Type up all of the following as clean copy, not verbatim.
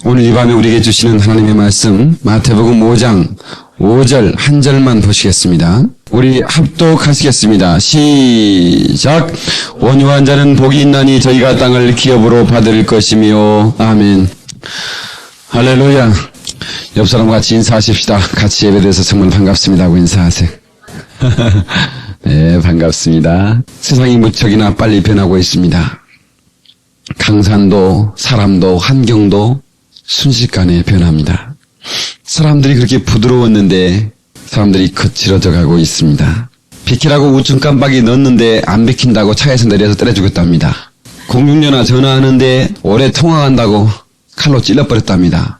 오늘 이 밤에 우리에게 주시는 하나님의 말씀 마태복음 5장 5절 한 절만 보시겠습니다. 우리 합독하시겠습니다. 시작. 온유한 자는 복이 있나니 저희가 땅을 기업으로 받을 것이며. 아멘. 할렐루야. 옆 사람과 같이 인사하십시다. 같이 예배드려서 정말 반갑습니다 하고 인사하세요. 네, 반갑습니다. 세상이 무척이나 빨리 변하고 있습니다. 강산도, 사람도, 환경도 순식간에 변합니다. 사람들이 그렇게 부드러웠는데 사람들이 거칠어져 가고 있습니다. 비키라고 우측 깜빡이 넣었는데 안 비킨다고 차에서 내려서 때려 죽였답니다. 066나 전화하는데 오래 통화한다고 칼로 찔러버렸답니다.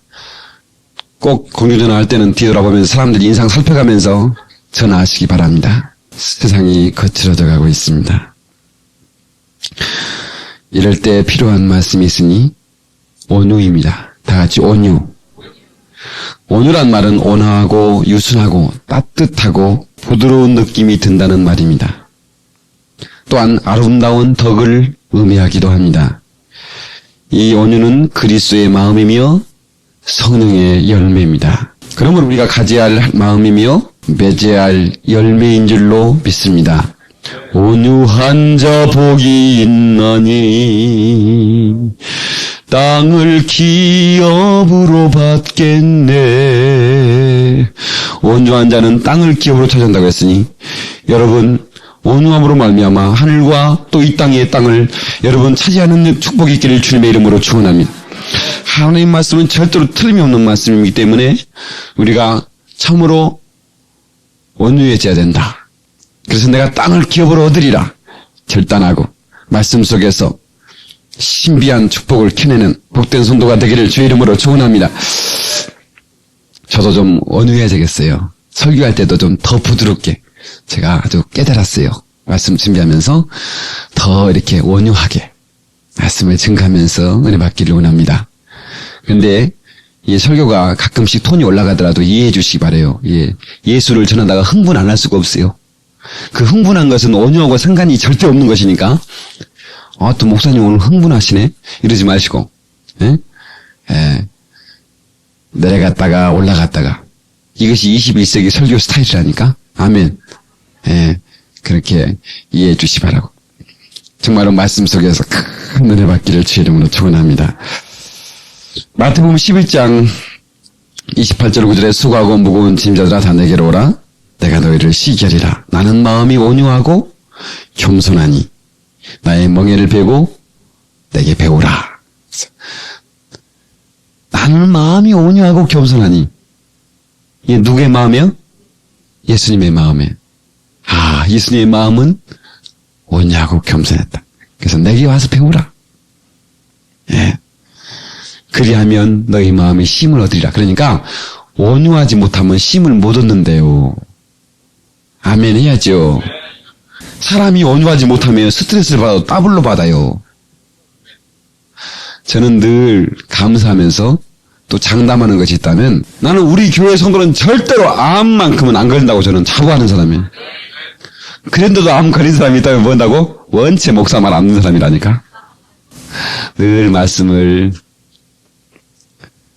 꼭 공중전화 할 때는 뒤돌아보면서 사람들 인상 살펴가면서 전화하시기 바랍니다. 세상이 거칠어져 가고 있습니다. 이럴 때 필요한 말씀이 있으니 온유입니다. 다 같이 온유. 온유란 말은 온화하고 유순하고 따뜻하고 부드러운 느낌이 든다는 말입니다. 또한 아름다운 덕을 의미하기도 합니다. 이 온유는 그리스도의 마음이며 성령의 열매입니다. 그러므로 우리가 가져야 할 마음이며 맺어야 할 열매인 줄로 믿습니다. 온유한 자 복이 있나니 땅을 기업으로 받겠네. 온유한 자는 땅을 기업으로 찾아온다고 했으니 여러분 온유함으로 말미암아 하늘과 또 이 땅의 땅을 여러분 차지하는 축복이 있기를 주님의 이름으로 축원합니다. 하나님 말씀은 절대로 틀림이 없는 말씀이기 때문에 우리가 참으로 온유해져야 된다. 그래서 내가 땅을 기업으로 얻으리라 결단하고 말씀 속에서 신비한 축복을 캐내는 복된 성도가 되기를 주의 이름으로 축원합니다. 저도 좀 온유해야 되겠어요. 설교할 때도 좀 더 부드럽게 제가 아주 깨달았어요. 말씀 준비하면서 더 이렇게 온유하게 말씀을 증가하면서 은혜 받기를 원합니다. 근데 이 설교가 가끔씩 톤이 올라가더라도 이해해 주시기 바라요. 예수를 전하다가 흥분 안 할 수가 없어요. 그 흥분한 것은 온유하고 상관이 절대 없는 것이니까 또 목사님 오늘 흥분하시네? 이러지 마시고 내려갔다가 올라갔다가 이것이 21세기 설교 스타일이라니까. 아멘. 그렇게 이해해 주시 바라고 정말로 말씀 속에서 큰 은혜 받기를 주의 이름으로 축원합니다. 마태복음 11장 28절 9절에 수고하고 무거운 짐자들아 다 내게로 오라. 내가 너희를 쉬게 하리라. 나는 마음이 온유하고 겸손하니 나의 멍에를 베고 내게 배우라. 나는 마음이 온유하고 겸손하니 이게 누구의 마음이요? 예수님의 마음에. 예수님의 마음은 온유하고 겸손했다. 그래서 내게 와서 배우라. 그리하면 너희 마음이 쉼을 얻으리라. 그러니까 온유하지 못하면 쉼을 못 얻는데요. 아멘 해야죠. 사람이 온유하지 못하면 스트레스를 받아도 더블로 받아요. 저는 늘 감사하면서 또 장담하는 것이 있다면 나는 우리 교회 성도는 절대로 암만큼은 안 걸린다고 저는 자부하는 사람이에요. 그런데도 암 걸린 사람이 있다면 뭐한다고? 원체 목사 말 안 듣는 사람이라니까. 늘 말씀을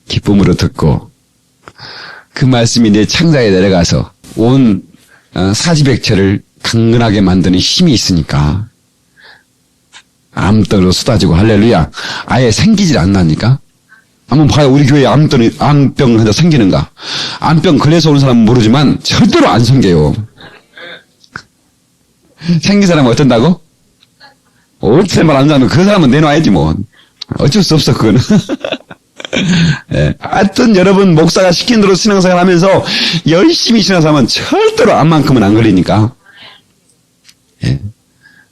기쁨으로 듣고 그 말씀이 내 창자에 내려가서 온 사지백체를 강건하게 만드는 힘이 있으니까 암떡으로 쏟아지고 할렐루야. 아예 생기질 않나니까. 한번 봐요. 우리 교회에 암병 하나 생기는가. 암병 걸려서 오는 사람은 모르지만 절대로 안 생겨요. 생긴 사람은 어쩐다고? 어째 말 안 하면 그 사람은 내놔야지 뭐. 어쩔 수 없어 그거는. 하여튼 여러분 목사가 시킨 대로 신앙생활 하면서 열심히 신앙생활하면 절대로 암만큼은 안 걸리니까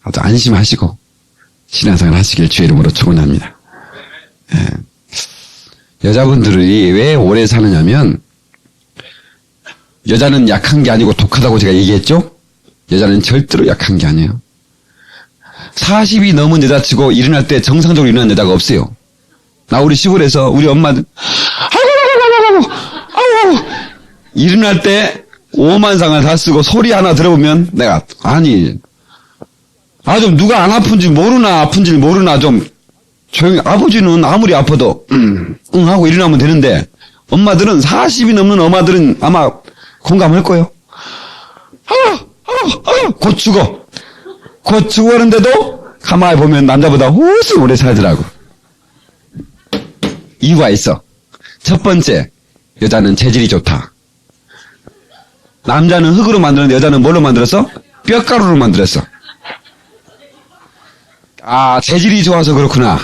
아주 안심하시고 신앙생활 하시길 주의 이름으로 축원합니다. 여자분들이 왜 오래 사느냐면 여자는 약한 게 아니고 독하다고 제가 얘기했죠? 여자는 절대로 약한 게 아니에요. 40이 넘은 여자치고 일어날 때 정상적으로 일어나는 여자가 없어요. 나 우리 시골에서 우리 엄마들 아우 일어날 때 오만상을 다 쓰고 소리 하나 들어보면 내가 좀 누가 안 아픈지 모르나 아픈지 모르나 좀 조용히, 아버지는 아무리 아파도, 응 하고 일어나면 되는데, 엄마들은, 40이 넘는 엄마들은 아마 공감할 거예요. 곧 죽어. 곧 죽었는데도, 가만히 보면 남자보다 훨씬 오래 살더라고. 이유가 있어. 첫 번째, 여자는 재질이 좋다. 남자는 흙으로 만들었는데 여자는 뭘로 만들었어? 뼈가루로 만들었어. 아, 재질이 좋아서 그렇구나.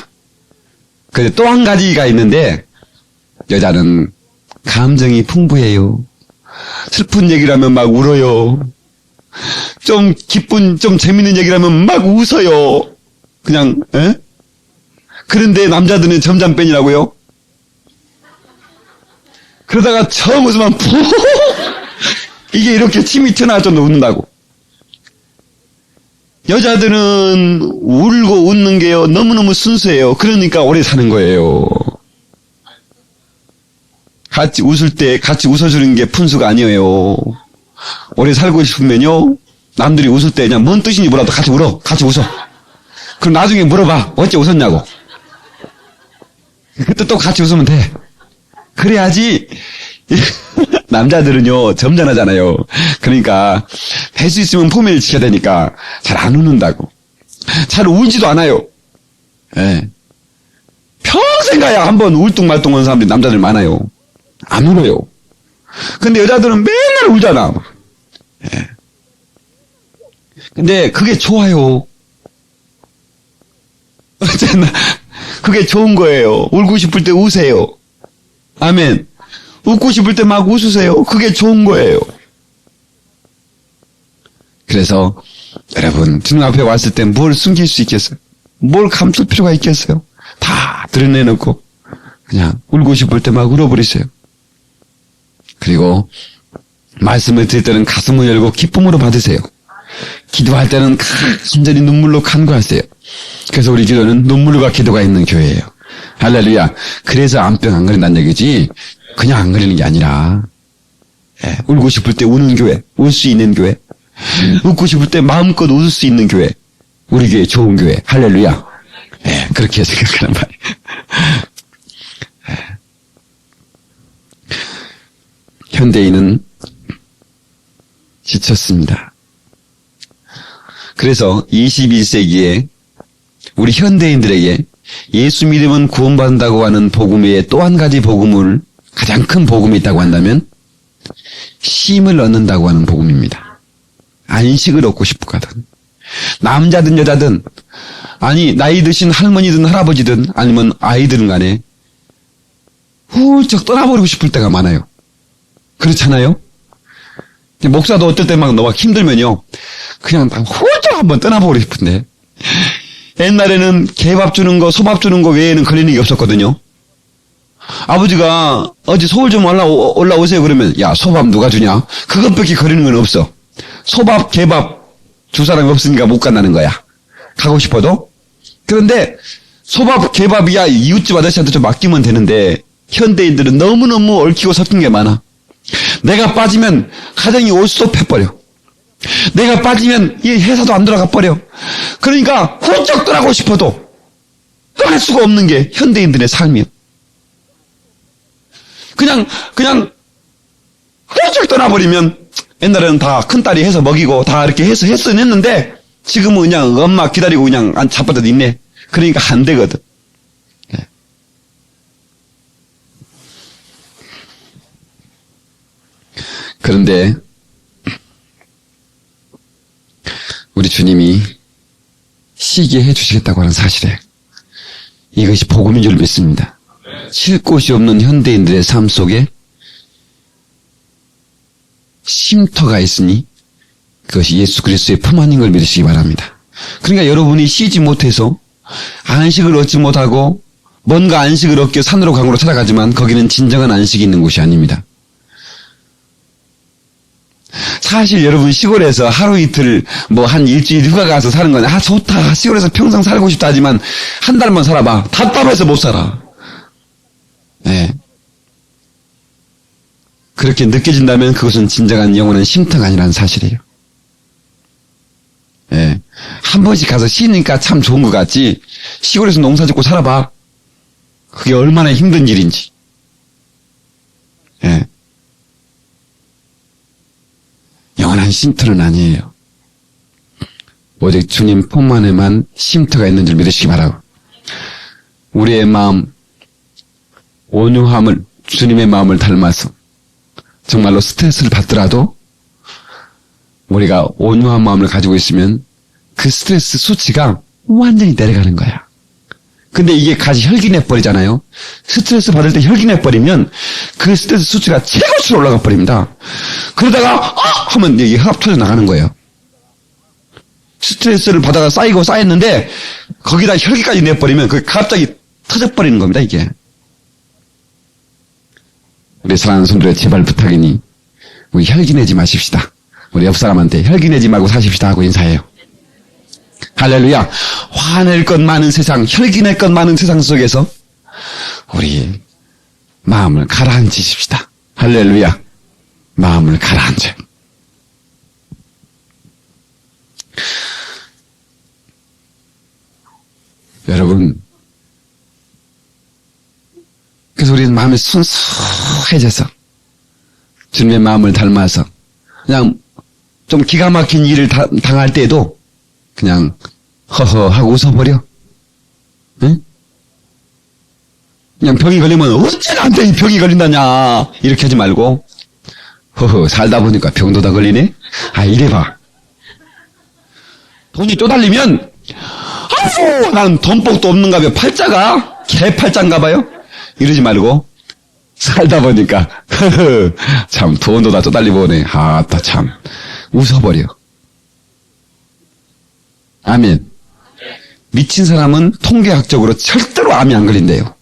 근데 또 한 가지가 있는데, 여자는 감정이 풍부해요. 슬픈 얘기라면 막 울어요. 좀 기쁜, 좀 재밌는 얘기라면 막 웃어요. 그냥, 에? 그런데 남자들은 점잖뺀이라고요? 그러다가 처음 웃으면 푹! 이게 이렇게 침이 튀어나올 정도 웃는다고. 여자들은 울고 웃는 게요, 너무너무 순수해요. 그러니까 오래 사는 거예요. 같이 웃을 때 같이 웃어주는 게 푼수가 아니에요. 오래 살고 싶으면요, 남들이 웃을 때 그냥 뭔 뜻인지 몰라도 같이 울어. 같이 웃어. 그럼 나중에 물어봐. 어째 웃었냐고. 그때 또 같이 웃으면 돼. 그래야지, 남자들은요, 점잖하잖아요. 그러니까, 될 수 있으면 포면을 지켜야 되니까, 잘 안 웃는다고. 잘 울지도 않아요. 예. 평생 가야 한번 울뚱말뚱 하는 사람들이 남자들 많아요. 안 울어요. 근데 여자들은 맨날 울잖아. 예. 근데 그게 좋아요. 어쨌나, 그게 좋은 거예요. 울고 싶을 때 우세요. 아멘. 웃고 싶을 때 막 웃으세요. 그게 좋은 거예요. 그래서 여러분, 주님 앞에 왔을 때 뭘 숨길 수 있겠어요? 뭘 감출 필요가 있겠어요? 다 드러내놓고 그냥 울고 싶을 때 막 울어버리세요. 그리고 말씀을 드릴 때는 가슴을 열고 기쁨으로 받으세요. 기도할 때는 간절히 눈물로 간구하세요. 그래서 우리 기도는 눈물과 기도가 있는 교회예요. 할렐루야. 그래서 암병 안 걸린다는 얘기지, 그냥 안 걸리는 게 아니라, 예, 울고 싶을 때 우는 교회, 울 수 있는 교회, 웃고 싶을 때 마음껏 웃을 수 있는 교회, 우리 교회 좋은 교회. 할렐루야. 예, 그렇게 생각하는 말이에요. 예. 현대인은 지쳤습니다. 그래서 21세기에 우리 현대인들에게 예수 믿으면 구원받는다고 하는 복음 외에 또 한 가지 복음을, 가장 큰 복음이 있다고 한다면 쉼을 얻는다고 하는 복음입니다. 안식을 얻고 싶거든. 남자든 여자든, 아니 나이 드신 할머니든 할아버지든 아니면 아이들은 간에 훌쩍 떠나버리고 싶을 때가 많아요. 그렇잖아요? 목사도 어떨 때 막 너무 힘들면요, 그냥 훌쩍 한번 떠나보고 싶은데, 옛날에는 개밥 주는 거, 소밥 주는 거 외에는 걸리는 게 없었거든요. 아버지가 어디 서울 좀 올라오세요 그러면, 야, 소밥 누가 주냐? 그것밖에 걸리는 건 없어. 소밥, 개밥 줄 사람이 없으니까 못 간다는 거야. 가고 싶어도. 그런데 소밥, 개밥이야 이웃집 아저씨한테 좀 맡기면 되는데, 현대인들은 너무너무 얽히고 섞인 게 많아. 내가 빠지면 가정이 올소패버려. 내가 빠지면 이 회사도 안 돌아가 버려. 그러니까 훌쩍 떠나고 싶어도 떠날 수가 없는 게 현대인들의 삶이에요. 그냥 훌쩍 떠나버리면, 옛날에는 다 큰딸이 해서 먹이고 다 이렇게 해서 했는데, 지금은 그냥 엄마 기다리고 그냥 자빠져 있네. 그러니까 안 되거든. 그런데 우리 주님이 쉬게 해주시겠다고 하는 사실에 이것이 복음인 줄 믿습니다. 쉴 곳이 없는 현대인들의 삶 속에 쉼터가 있으니 그것이 예수 그리스도의 품 안인 걸 믿으시기 바랍니다. 그러니까 여러분이 쉬지 못해서 안식을 얻지 못하고 뭔가 안식을 얻기 위해 산으로 강으로 찾아가지만 거기는 진정한 안식이 있는 곳이 아닙니다. 사실 여러분 시골에서 하루 이틀 뭐 한 일주일 휴가 가서 사는 건 좋다, 시골에서 평생 살고 싶다 하지만 한 달만 살아봐, 답답해서 못 살아. 네. 그렇게 느껴진다면 그것은 진정한 영원한 쉼터가 아니라는 사실이에요. 네. 한 번씩 가서 쉬니까 참 좋은 것 같지. 시골에서 농사 짓고 살아봐. 그게 얼마나 힘든 일인지. 예. 영원한 쉼터는 아니에요. 오직 주님 품 안에만 쉼터가 있는 줄 믿으시기 바라고. 우리의 마음, 온유함을, 주님의 마음을 닮아서 정말로 스트레스를 받더라도 우리가 온유한 마음을 가지고 있으면 그 스트레스 수치가 완전히 내려가는 거야. 근데 이게 같이 혈기내 버리잖아요. 스트레스 받을 때 혈기내 버리면 그 스트레스 수치가 최고치로 올라가 버립니다. 그러다가 하면 이게 흡압 터져 나가는 거예요. 스트레스를 받아가 쌓이고 쌓였는데 거기다 혈기까지 내버리면 그게 갑자기 터져버리는 겁니다. 이게. 우리 사랑하는 성도들 제발 부탁이니 우리 혈기 내지 마십시다. 우리 옆 사람한테 혈기 내지 말고 사십시다 하고 인사해요. 할렐루야. 화낼 것 많은 세상, 혈기 낼 것 많은 세상 속에서 우리 마음을 가라앉히십시다. 할렐루야. 마음을 가라앉혀요. 여러분, 그래서 우리는 마음이 순수해져서 주님의 마음을 닮아서 그냥 좀 기가 막힌 일을 당할 때도 그냥 허허 하고 웃어버려. 응? 그냥 병이 걸리면 어째 나한테 이 병이 걸린다냐 이렇게 하지 말고 허허 살다 보니까 병도 다 걸리네. 아 이래봐. 돈이 또 달리면 아유 난 돈복도 없는가 봐요. 팔자가 개팔자인가 봐요. 이러지 말고 살다 보니까 허허 참 돈도 다 또 달리고 오네. 아따 참 웃어버려. 아멘. 미친 사람은 통계학적으로 절대로 암이 안 걸린대요.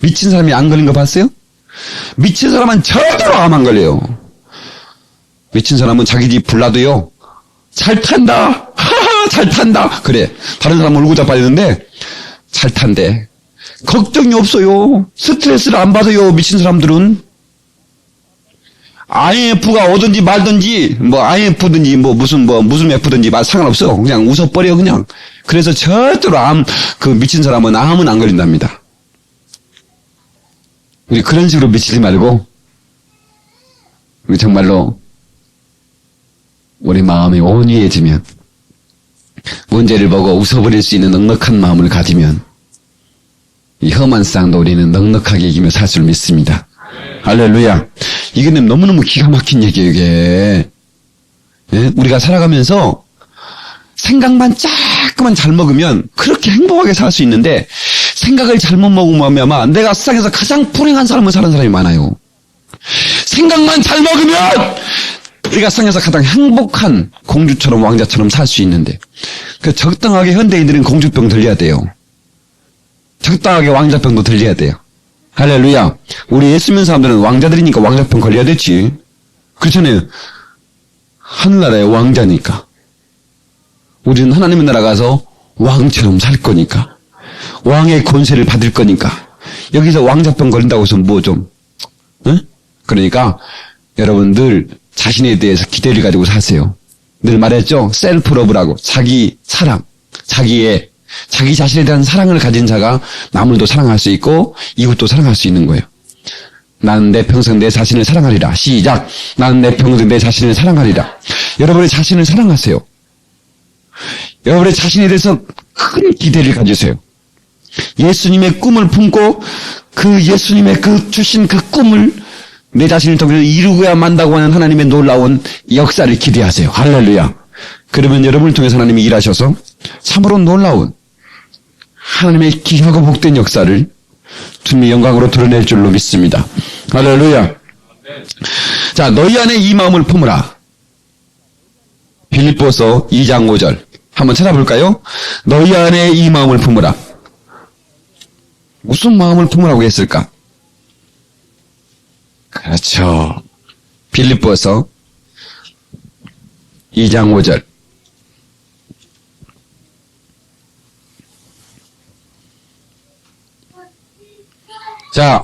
미친 사람이 안 걸린 거 봤어요? 미친 사람은 절대로 암 안 걸려요. 미친 사람은 자기 집 불나도요. 잘 탄다. 하하 잘 탄다. 그래. 다른 사람은 울고 자빠지는데 잘 탄대. 걱정이 없어요. 스트레스를 안 받아요. 미친 사람들은. IMF가 오든지 말든지 IMF든지 무슨 F든지 상관없어. 그냥 웃어버려 그냥. 그래서 절대로 미친 사람은 암은 안 걸린답니다. 우리 그런 식으로 미치지 말고 우리 정말로 우리 마음이 온유해지면 문제를 보고 웃어버릴 수 있는 넉넉한 마음을 가지면 이 험한 세상도 우리는 넉넉하게 이기며 살 줄 믿습니다. 할렐루야. 이게 너무너무 기가 막힌 얘기예요, 이게. 예? 우리가 살아가면서 생각만 조금만 잘 먹으면 그렇게 행복하게 살 수 있는데 생각을 잘못 먹으면 아마 내가 세상에서 가장 불행한 삶을 사는 사람이 많아요. 생각만 잘 먹으면 우리가 세상에서 가장 행복한 공주처럼 왕자처럼 살 수 있는데 그 적당하게 현대인들은 공주병 들려야 돼요. 적당하게 왕자병도 들려야 돼요. 할렐루야. 우리 예수 믿는 사람들은 왕자들이니까 왕자병 걸려야 됐지. 그렇잖아요. 하늘나라의 왕자니까. 우리는 하나님의 나라 가서 왕처럼 살 거니까. 왕의 권세를 받을 거니까. 여기서 왕자병 걸린다고 해서 응? 그러니까 여러분 늘 자신에 대해서 기대를 가지고 사세요. 늘 말했죠. 셀프 러브라고. 자기 사랑. 자기 자신에 대한 사랑을 가진 자가 남을도 사랑할 수 있고 이웃도 사랑할 수 있는 거예요. 나는 내 평생 내 자신을 사랑하리라. 시작. 나는 내 평생 내 자신을 사랑하리라. 여러분의 자신을 사랑하세요. 여러분의 자신에 대해서 큰 기대를 가지세요. 예수님의 꿈을 품고 그 예수님의 주신 그 꿈을 내 자신을 통해서 이루고야 만다고 하는 하나님의 놀라운 역사를 기대하세요. 할렐루야. 그러면 여러분을 통해서 하나님이 일하셔서 참으로 놀라운 하나님의 귀하고 복된 역사를 주님의 영광으로 드러낼 줄로 믿습니다. 할렐루야. 자, 너희 안에 이 마음을 품으라. 빌립보서 2장 5절 한번 찾아볼까요? 너희 안에 이 마음을 품으라. 무슨 마음을 품으라고 했을까? 그렇죠. 빌립보서 2장 5절. 자,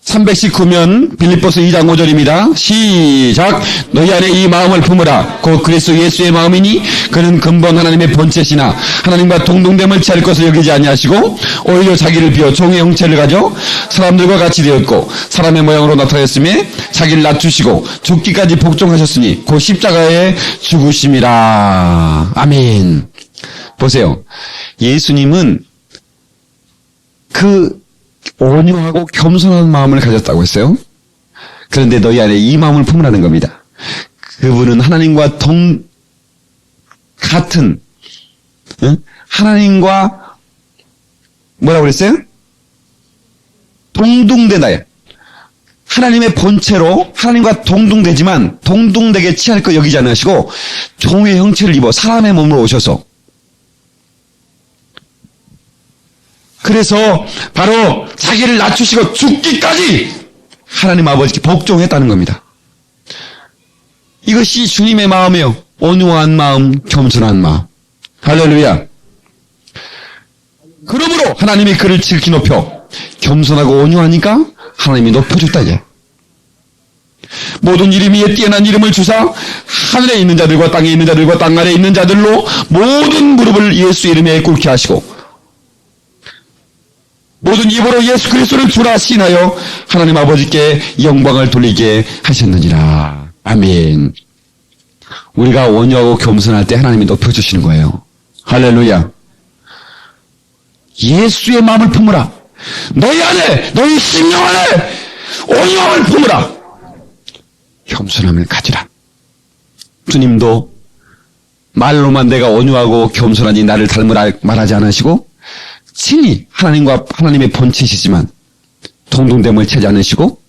319면 빌립보서 2장 5절입니다. 시작. 너희 안에 이 마음을 품으라. 곧 그리스도 예수의 마음이니 그는 근본 하나님의 본체시나 하나님과 동등됨을 취할 것을 여기지 아니하시고 오히려 자기를 비워 종의 형체를 가져 사람들과 같이 되었고 사람의 모양으로 나타났으며 자기를 낮추시고 죽기까지 복종하셨으니 곧 십자가에 죽으심이라. 아멘. 보세요. 예수님은 그 온유하고 겸손한 마음을 가졌다고 했어요. 그런데 너희 안에 이 마음을 품으라는 겁니다. 그분은 하나님과 같은, 하나님과 뭐라고 그랬어요? 동등되나요? 하나님의 본체로 하나님과 동등되지만 동등되게 취할 것 여기지 않으시고 종의 형체를 입어 사람의 몸으로 오셔서 그래서 바로 자기를 낮추시고 죽기까지 하나님 아버지께 복종했다는 겁니다. 이것이 주님의 마음이에요. 온유한 마음, 겸손한 마음. 할렐루야. 그러므로 하나님이 그를 지극히 높여 겸손하고 온유하니까 하나님이 높여줬다 이게. 모든 이름 위에 뛰어난 이름을 주사 하늘에 있는 자들과 땅에 있는 자들과 땅 아래에 있는 자들로 모든 무릎을 예수 이름에 꿇게 하시고 모든 입으로 예수 그리스도를 주라 시인하여 하나님 아버지께 영광을 돌리게 하셨느니라. 아멘. 우리가 온유하고 겸손할 때 하나님이 높여주시는 거예요. 할렐루야. 예수의 마음을 품으라. 너희 안에, 너희 심령 안에 온유함을 품으라. 겸손함을 가지라. 주님도 말로만 내가 온유하고 겸손하니 나를 닮으라 말하지 않으시고 친히 하나님과 하나님의 본체시지만 동등됨을 채지 않으시고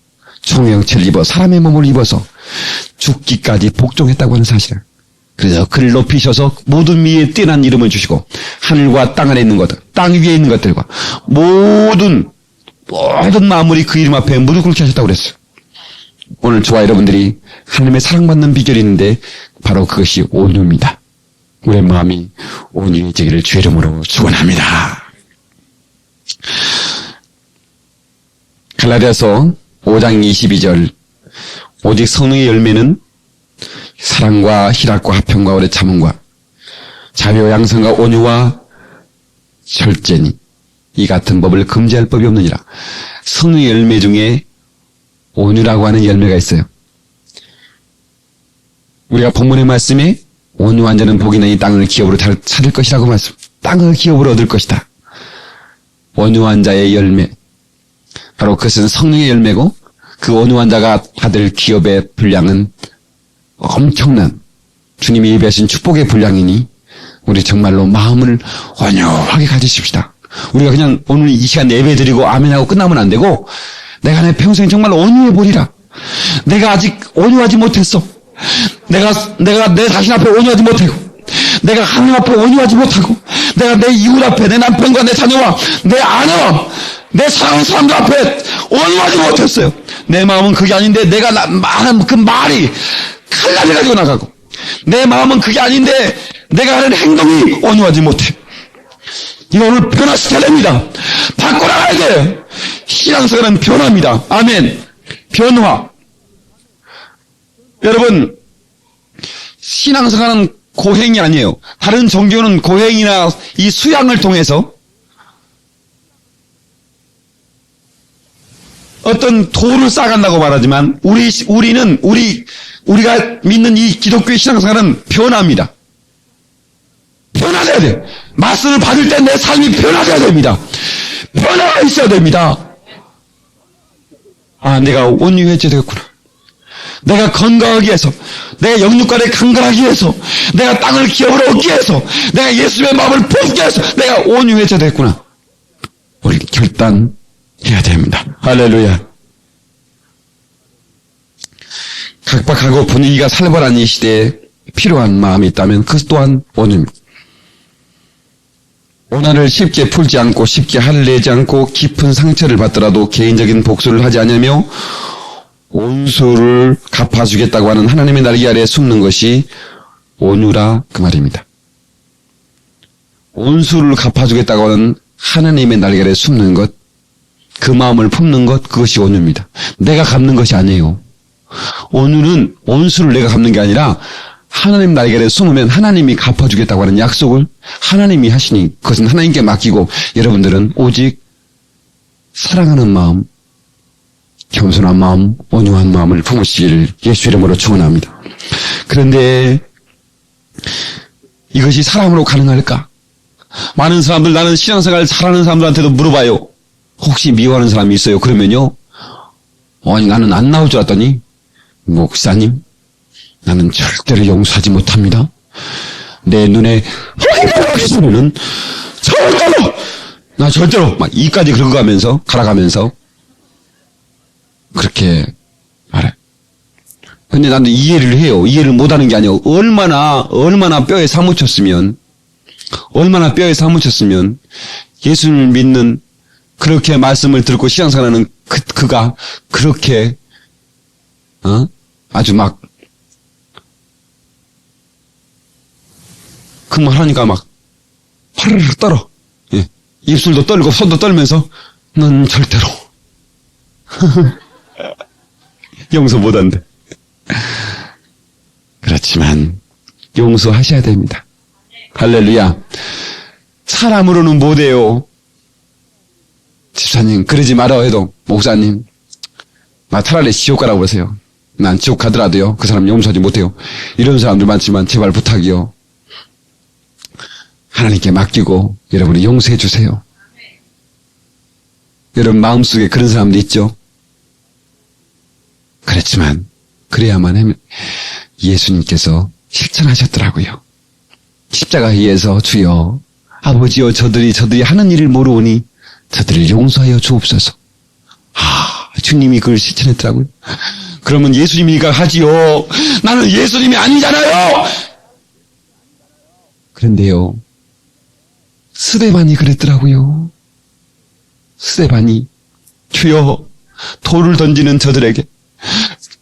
종의 형체를 입어 사람의 몸을 입어서 죽기까지 복종했다고 하는 사실을. 그래서 그를 높이셔서 모든 위에 뛰어난 이름을 주시고 하늘과 땅 안에 있는 것들, 땅 위에 있는 것들과 모든 만물이 그 이름 앞에 무릎 꿇게 하셨다고 그랬어요. 오늘 저와 여러분들이 하나님의 사랑받는 비결이 있는데 바로 그것이 온유입니다. 우리의 마음이 온유해지기를 주의 이름으로 축원합니다. 갈라디아서 5장 22절 오직 성령의 열매는 사랑과 희락과 화평과 오래 참음과 자비와 양선과 온유와 절제니 이 같은 법을 금지할 법이 없느니라. 성령의 열매 중에 온유라고 하는 열매가 있어요. 우리가 본문의 말씀에 온유한 자는 복이 나니 땅을 기업으로 찾을 것이라고 말씀. 땅을 기업으로 얻을 것이다. 온유한 자의 열매. 바로 그것은 성령의 열매고 그 온유한 자가 받을 기업의 분량은 엄청난 주님이 예배하신 축복의 분량이니 우리 정말로 마음을 온유하게 가지십시다. 우리가 그냥 오늘 이 시간 예배 드리고 아멘하고 끝나면 안 되고 내가 내 평생 정말 온유해 보리라. 내가 아직 온유하지 못했어. 내가 내 자신 앞에 온유하지 못하고 내가 하나님 앞에 온유하지 못하고 내가 내 이웃 앞에 내 남편과 내 자녀와 내 아내와 내 사랑하는 사람들 앞에 온유하지 못했어요. 내 마음은 그게 아닌데 내가 말한 그 말이 칼날을 가지고 나가고 내 마음은 그게 아닌데 내가 하는 행동이 온유하지 못해. 이거 오늘 변화시켜야 됩니다. 바꿔나가야 돼요. 신앙생활은 변화입니다. 아멘. 변화. 여러분 신앙생활은 고행이 아니에요. 다른 종교는 고행이나 이 수양을 통해서 어떤 도를 쌓아간다고 말하지만 우리가 믿는 이 기독교의 신앙생활은 변화입니다. 변화돼야 돼. 말씀을 받을 때 내 삶이 변화돼야 됩니다. 변화가 있어야 됩니다. 아, 내가 온유해져야 되겠구나. 내가 건강하기 위해서, 내가 영육간에 강건하기 위해서, 내가 땅을 기업으로 얻기 위해서, 내가 예수의 마음을 품기 위해서 내가 온유해져야 되겠구나. 우리 결단해야 됩니다. 할렐루야. 각박하고 분위기가 살벌한 이 시대에 필요한 마음이 있다면 그것 또한 온유입니다. 오난을 쉽게 풀지 않고 쉽게 화를 내지 않고 깊은 상처를 받더라도 개인적인 복수를 하지 않으며 온수를 갚아주겠다고 하는 하나님의 날개 아래에 숨는 것이 온유라 그 말입니다. 온수를 갚아주겠다고 하는 하나님의 날개 아래에 숨는 것, 그 마음을 품는 것, 그것이 온유입니다. 내가 갚는 것이 아니에요. 온유는 온수를 내가 갚는 게 아니라 하나님 날개를 숨으면 하나님이 갚아주겠다고 하는 약속을 하나님이 하시니 그것은 하나님께 맡기고 여러분들은 오직 사랑하는 마음, 겸손한 마음, 온유한 마음을 품으시기를 예수 이름으로 축원합니다. 그런데 이것이 사람으로 가능할까? 많은 사람들, 나는 신앙생활 잘하는 사람들한테도 물어봐요. 혹시 미워하는 사람이 있어요? 그러면요, 아니 나는 안 나올 줄 알았더니 목사님, 나는 절대로 용서하지 못합니다. 내 눈에 소리는 절대로, 나 절대로 막 이까지 긁어가면서 갈아가면서 그렇게 말해. 근데 나는 이해를 해요. 이해를 못하는 게 아니에요. 얼마나 뼈에 사무쳤으면 예수님을 믿는, 그렇게 말씀을 듣고 신앙생활하는 그가 그렇게 아주 막 그 말 하니까 막 파르르 떨어. 예. 입술도 떨고 손도 떨면서 넌 절대로 용서 못한대. 그렇지만 용서하셔야 됩니다. 할렐루야. 사람으로는 못해요. 집사님 그러지 말아 해도, 목사님 나 차라리 지옥 가라고 그러세요. 난 지옥 가더라도요 그 사람 용서하지 못해요. 이런 사람들 많지만 제발 부탁이요, 하나님께 맡기고 여러분이 용서해 주세요. 여러분 마음속에 그런 사람도 있죠. 그렇지만 그래야만 예수님께서 실천하셨더라고요. 십자가에서 주여 아버지여 저들이 하는 일을 모르오니 저들을 용서하여 주옵소서. 주님이 그걸 실천했더라고요. 그러면 예수님이니까 하지요. 나는 예수님이 아니잖아요. 그런데요, 스데반이 그랬더라고요. 스데반이 주여 돌을 던지는 저들에게,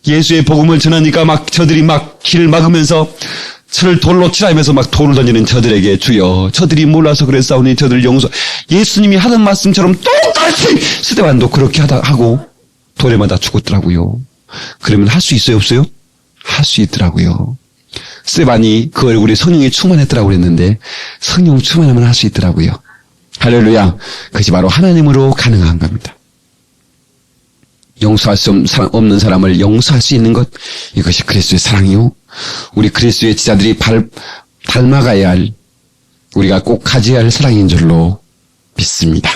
예수의 복음을 전하니까 저들이 길을 막으면서 저를 돌로 치라면서 돌을 던지는 저들에게 주여 저들이 몰라서 그랬사오니 저들을 용서. 예수님이 하던 말씀처럼 똑같이 스데반도 그렇게 하고 돌에 맞아 죽었더라고요. 그러면 할 수 있어요, 없어요? 할 수 있더라고요. 스데반이 그 얼굴에 성령이 충만했더라고 그랬는데 성령 충만하면 할 수 있더라고요. 할렐루야. 그것이 바로 하나님으로 가능한 겁니다. 용서할 수 없는 사람을 용서할 수 있는 것, 이것이 그리스도의 사랑이요, 우리 그리스도의 지자들이 닮아가야 할, 우리가 꼭 가져야 할 사랑인 줄로 믿습니다.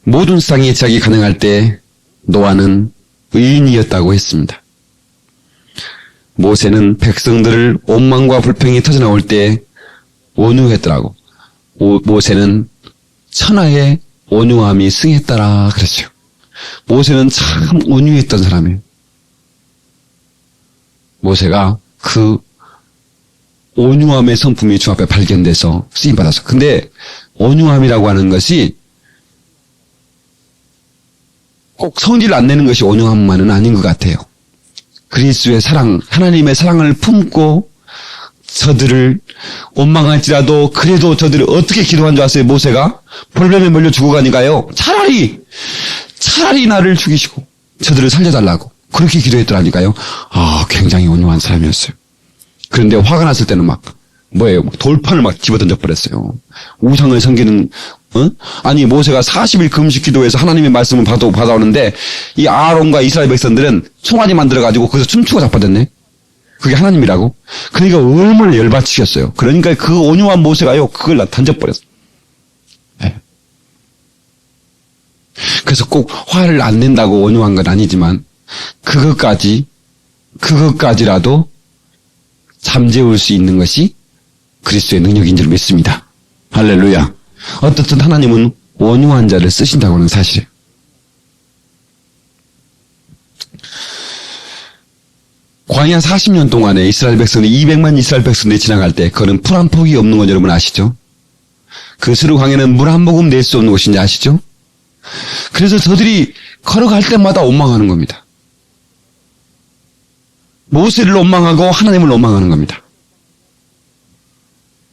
모든 세상의 제약이 가능할 때 노아는 의인이었다고 했습니다. 모세는 백성들을 원망과 불평이 터져나올 때 온유했더라고. 모세는 천하의 온유함이 승했더라 그랬죠. 모세는 참 온유했던 사람이에요. 모세가 그 온유함의 성품이 주 앞에 발견돼서 쓰임받았어. 근데 온유함이라고 하는 것이 꼭 성질을 안 내는 것이 온유함만은 아닌 것 같아요. 그리스도의 사랑, 하나님의 사랑을 품고 저들을 원망할지라도 그래도 저들을 어떻게 기도한 줄 아세요? 모세가 벌뱀에 몰려 죽어가니까요, 차라리 나를 죽이시고 저들을 살려달라고 그렇게 기도했더라니까요. 굉장히 온유한 사람이었어요. 그런데 화가 났을 때는 돌판을 집어 던져버렸어요. 우상을 섬기는, 아니, 모세가 40일 금식 기도해서 하나님의 말씀을 받아오는데, 이 아론과 이스라엘 백성들은 송아지 만들어가지고 거기서 춤추고 자빠졌네. 그게 하나님이라고? 그러니까 얼마나 열받치겠어요. 그러니까 그 온유한 모세가요, 그걸 던져버렸어. 네. 그래서 꼭 화를 안 낸다고 온유한 건 아니지만, 그것까지라도 잠재울 수 있는 것이 그리스도의 능력인 줄 믿습니다. 할렐루야. 어떻든 하나님은 온유한 자를 쓰신다고 하는 사실이에요. 광야 40년 동안에 이스라엘 백성들이 200만 이스라엘 백성들이 지나갈 때 그거는 풀 한 폭이 없는 건 여러분 아시죠? 그 스루 광야는 물 한 모금 낼 수 없는 곳인지 아시죠? 그래서 저들이 걸어갈 때마다 원망하는 겁니다. 모세를 원망하고 하나님을 원망하는 겁니다.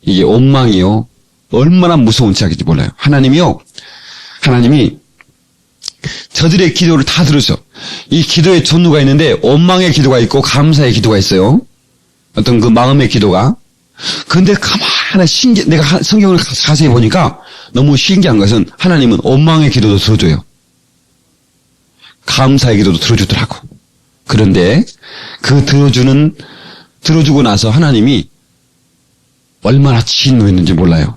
이게 원망이요, 얼마나 무서운 죄악인지 몰라요. 하나님이요, 하나님이 저들의 기도를 다 들으셔. 이 기도의 종류가 있는데 원망의 기도가 있고 감사의 기도가 있어요. 어떤 그 마음의 기도가. 근데 가만히 내가 성경을 자세히 보니까 너무 신기한 것은 하나님은 원망의 기도도 들어줘요. 감사의 기도도 들어주더라고. 그런데 그 들어주고 나서 하나님이 얼마나 진노했는지 몰라요.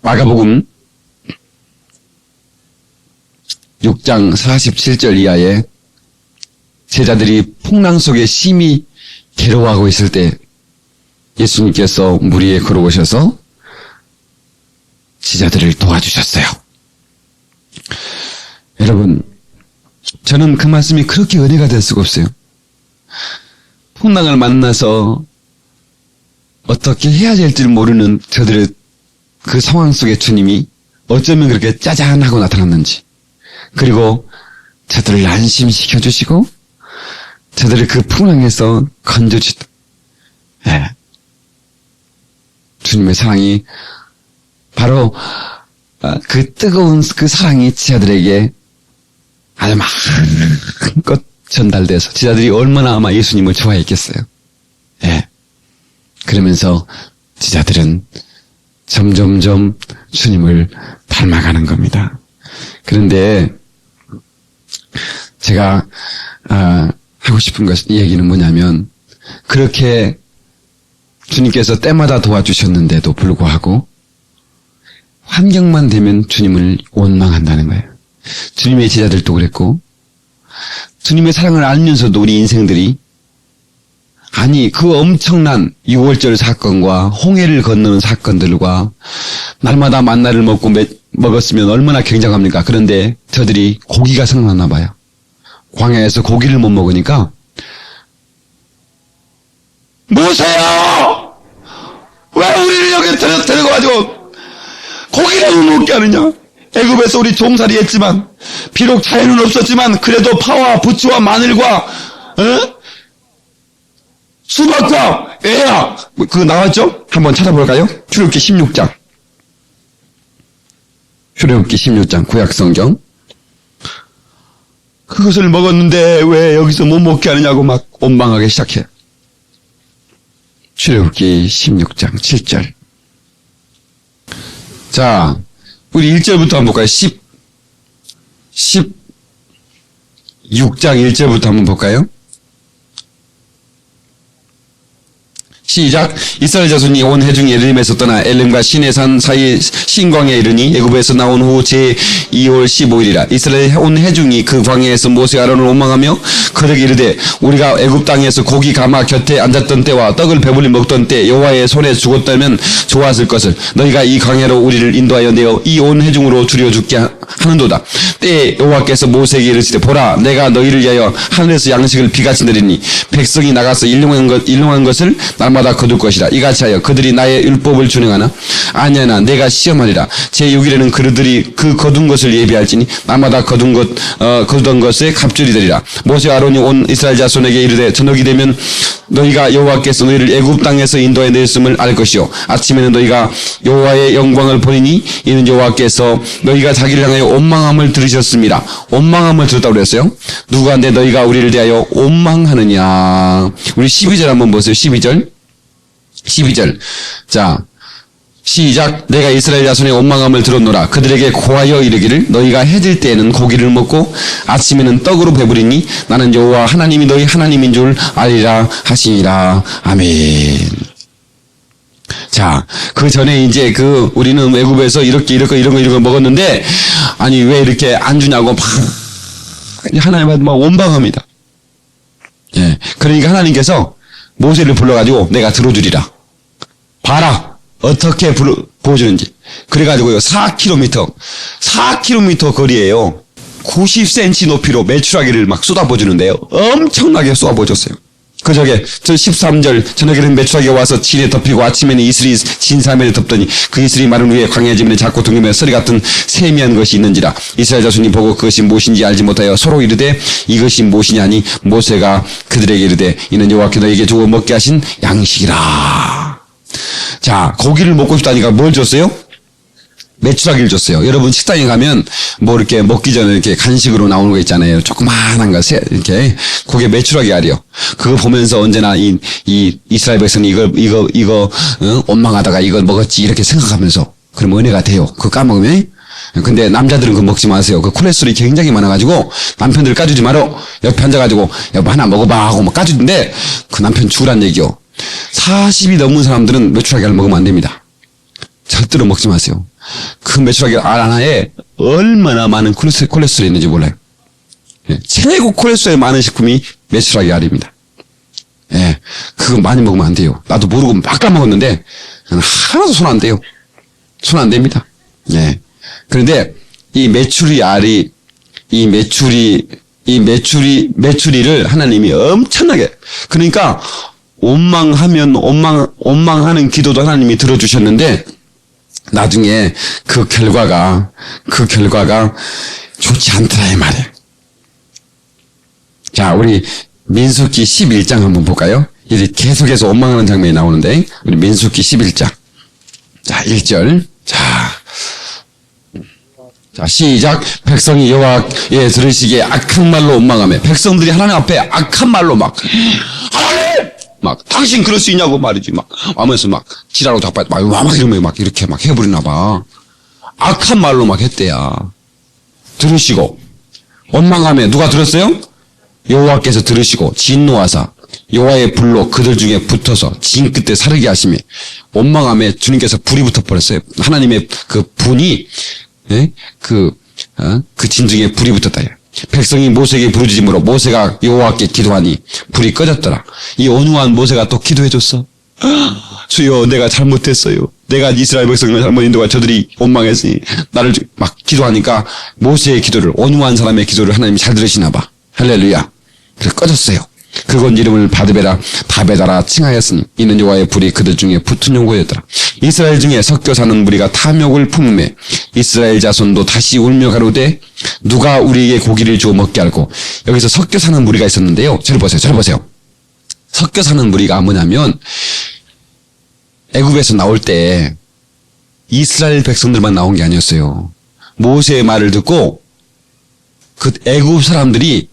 마가복음 6장 47절 이하에 제자들이 풍랑 속에 심히 괴로워하고 있을 때 예수님께서 물 위에 걸어오셔서 제자들을 도와주셨어요. 여러분, 저는 그 말씀이 그렇게 은혜가 될 수가 없어요. 풍랑을 만나서 어떻게 해야 될지 모르는 저들의 그 상황 속에 주님이 어쩌면 그렇게 짜잔하고 나타났는지, 그리고 저들을 안심시켜 주시고 저들을 그 풍랑에서 건져주다. 예. 주님의 사랑이 바로 그 뜨거운 그 사랑이 지자들에게 아주 마음껏 전달돼서 지자들이 얼마나 아마 예수님을 좋아했겠어요. 예. 그러면서 지자들은 점점점 주님을 닮아가는 겁니다. 그런데 제가 하고 싶은 얘기는 뭐냐면, 그렇게 주님께서 때마다 도와주셨는데도 불구하고 환경만 되면 주님을 원망한다는 거예요. 주님의 제자들도 그랬고, 주님의 사랑을 알면서도 우리 인생들이, 아니 그 엄청난 6월절 사건과 홍해를 건너는 사건들과 날마다 만나를 먹었으면 얼마나 굉장합니까? 그런데 저들이 고기가 생각났나 봐요. 광야에서 고기를 못 먹으니까, 모세야! 왜 우리를 여기 데려가가지고 고기를 못 먹게 하느냐? 애굽에서 우리 종살이 했지만, 비록 자연은 없었지만 그래도 파와 부추와 마늘과 수박과 애야, 그거 나왔죠? 한번 찾아볼까요? 출애굽기 16장. 출애굽기 16장 구약성경. 그것을 먹었는데 왜 여기서 못 먹게 하느냐고 막 원망하기 시작해요. 출애굽기 16장 7절. 자, 우리 1절부터 한번 볼까요? 16장 1절부터 한번 볼까요? 시작. 이스라엘 자손이 온 해중 예루살렘에서 떠나 엘림과 시내산 사이 신광야에 이르니 애굽에서 나온 후 제2월 15일이라. 이스라엘 온 해중이 그 광야에서 모세 아론을 원망하며 그들에게 이르되, 우리가 애굽 땅에서 고기 가마 곁에 앉았던 때와 떡을 배불리 먹던 때 여호와의 손에 죽었다면 좋았을 것을 너희가 이 광야로 우리를 인도하여 내어 이 온 해중으로 줄여 죽게 하는도다. 때에 여호와께서 모세에게 이르시되, 보라, 내가 너희를 위하여 하늘에서 양식을 비같이 내리니 백성이 나가서 일용한 것을 날마다 거둘 것이라. 이같이 하여 그들이 나의 율법을 준행하나 아니하나 내가 시험하리라. 제6일에는 그들이 그 거둔 것을 예비할지니 날마다 거두던 것에 갑줄이 되리라. 모세 아론이 온 이스라엘 자손에게 이르되, 저녁이 되면 너희가 여호와께서 너희를 애굽 땅에서 인도해 내었음을 알 것이요, 아침에는 너희가 여호와의 영광을 보리니 이는 여호와께서 너희가 자기를 향하여 원망함을 들으셨습니다. 원망함을 들었다고 그랬어요. 누구한테 너희가 우리를 대하여 원망하느냐. 우리 12절 한번 보세요. 12절. 자, 시작. 내가 이스라엘 자손의 원망함을 들었노라. 그들에게 고하여 이르기를, 너희가 해질 때에는 고기를 먹고 아침에는 떡으로 배부리니 나는 여호와 하나님이 너희 하나님인 줄 알리라 하시니라. 아멘. 자, 그 전에 이제 우리는 외국에서 이런 거 먹었는데, 아니 왜 이렇게 안 주냐고 막 하나님한테 막 원망합니다. 예. 그러니까 하나님께서 모세를 불러가지고 내가 들어주리라. 봐라, 어떻게 보여주는지. 그래가지고요, 4km 거리에요, 90cm 높이로 메추라기를 막 쏟아부어주는데요, 엄청나게 쏟아부어줬어요. 그 저게 13절, 저녁에는 메추라기가 와서 진에 덮이고 아침에는 이슬이 진사면에 덮더니 그 이슬이 마른 위에 광야 지면에 작고 둥그며 서리 같은 세미한 것이 있는지라. 이스라엘 자손이 보고 그것이 무엇인지 알지 못하여 서로 이르되, 이것이 무엇이냐니 모세가 그들에게 이르되, 이는 여호와께 너희에게 주어 먹게 하신 양식이라. 자, 고기를 먹고 싶다니까 뭘 줬어요? 메추라기를 줬어요. 여러분 식당에 가면 뭐 이렇게 먹기 전에 이렇게 간식으로 나오는 거 있잖아요. 조그마한 거 이렇게 그게 메추라기 알이요. 그거 보면서 언제나 이 이스라엘 백성이 이거 원망하다가 이걸 먹었지 이렇게 생각하면서 그럼 은혜가 돼요. 그거 까먹으면. 근데 남자들은 그거 먹지 마세요. 그 콜레스테롤이 굉장히 많아가지고 남편들 까주지 마라. 옆에 앉아가지고 여보 하나 먹어봐 하고 막 까주는데 그 남편 죽으란 얘기요. 40이 넘은 사람들은 메추라기를 먹으면 안 됩니다. 절대로 먹지 마세요. 그 메추라기 알 하나에 얼마나 많은 콜레스테롤이 있는지 몰라요. 예, 최고 콜레스테롤이 많은 식품이 메추라기 알입니다. 예, 그거 많이 먹으면 안 돼요. 나도 모르고 막 까먹었는데 하나도 손 안 대요. 손 안 됩니다. 예. 그런데 이 메추리를 하나님이 엄청나게 그러니까 원망하는 기도도 하나님이 들어주셨는데 나중에 그 결과가 좋지 않더라 이 말이에요. 자, 우리 민수기 11장 한번 볼까요? 이제 계속해서 원망하는 장면이 나오는데 우리 민수기 11장 자 1절 자, 시작. 백성이 여호와의 들으시기에 악한 말로 원망하며 백성들이 하나님 앞에 악한 말로 하나님! 당신 그럴 수 있냐고 말이지. 하면서 지랄하고 자빠져. 이러면 이렇게 해버리나 봐. 악한 말로 했대야. 들으시고. 원망하며 누가 들었어요? 여호와께서 들으시고 진노하사 여호와의 불로 그들 중에 붙어서 진 끝에 사르게 하시며 원망하며 주님께서 불이 붙어버렸어요. 하나님의 그 분이 그 진중에 불이 붙었다. 백성이 모세에게 부르짖음으로 모세가 여호와께 기도하니 불이 꺼졌더라. 이 온유한 모세가 또 기도해줬어. 주여 내가 잘못했어요. 내가 이스라엘 백성을 잘못 인도가 저들이 원망했으니 나를 기도하니까 모세의 기도를 온유한 사람의 기도를 하나님이 잘 들으시나 봐. 할렐루야. 그래서 꺼졌어요. 그건 이름을 다베다라 칭하였으니 이는 여호와의 불이 그들 중에 붙은 용고였더라. 이스라엘 중에 섞여 사는 무리가 탐욕을 품음에 이스라엘 자손도 다시 울며 가로되 누가 우리에게 고기를 주어 먹게 할고. 여기서 섞여 사는 무리가 있었는데요. 잘 보세요. 섞여 사는 무리가 뭐냐면 애굽에서 나올 때 이스라엘 백성들만 나온 게 아니었어요. 모세의 말을 듣고 그 애굽 사람들이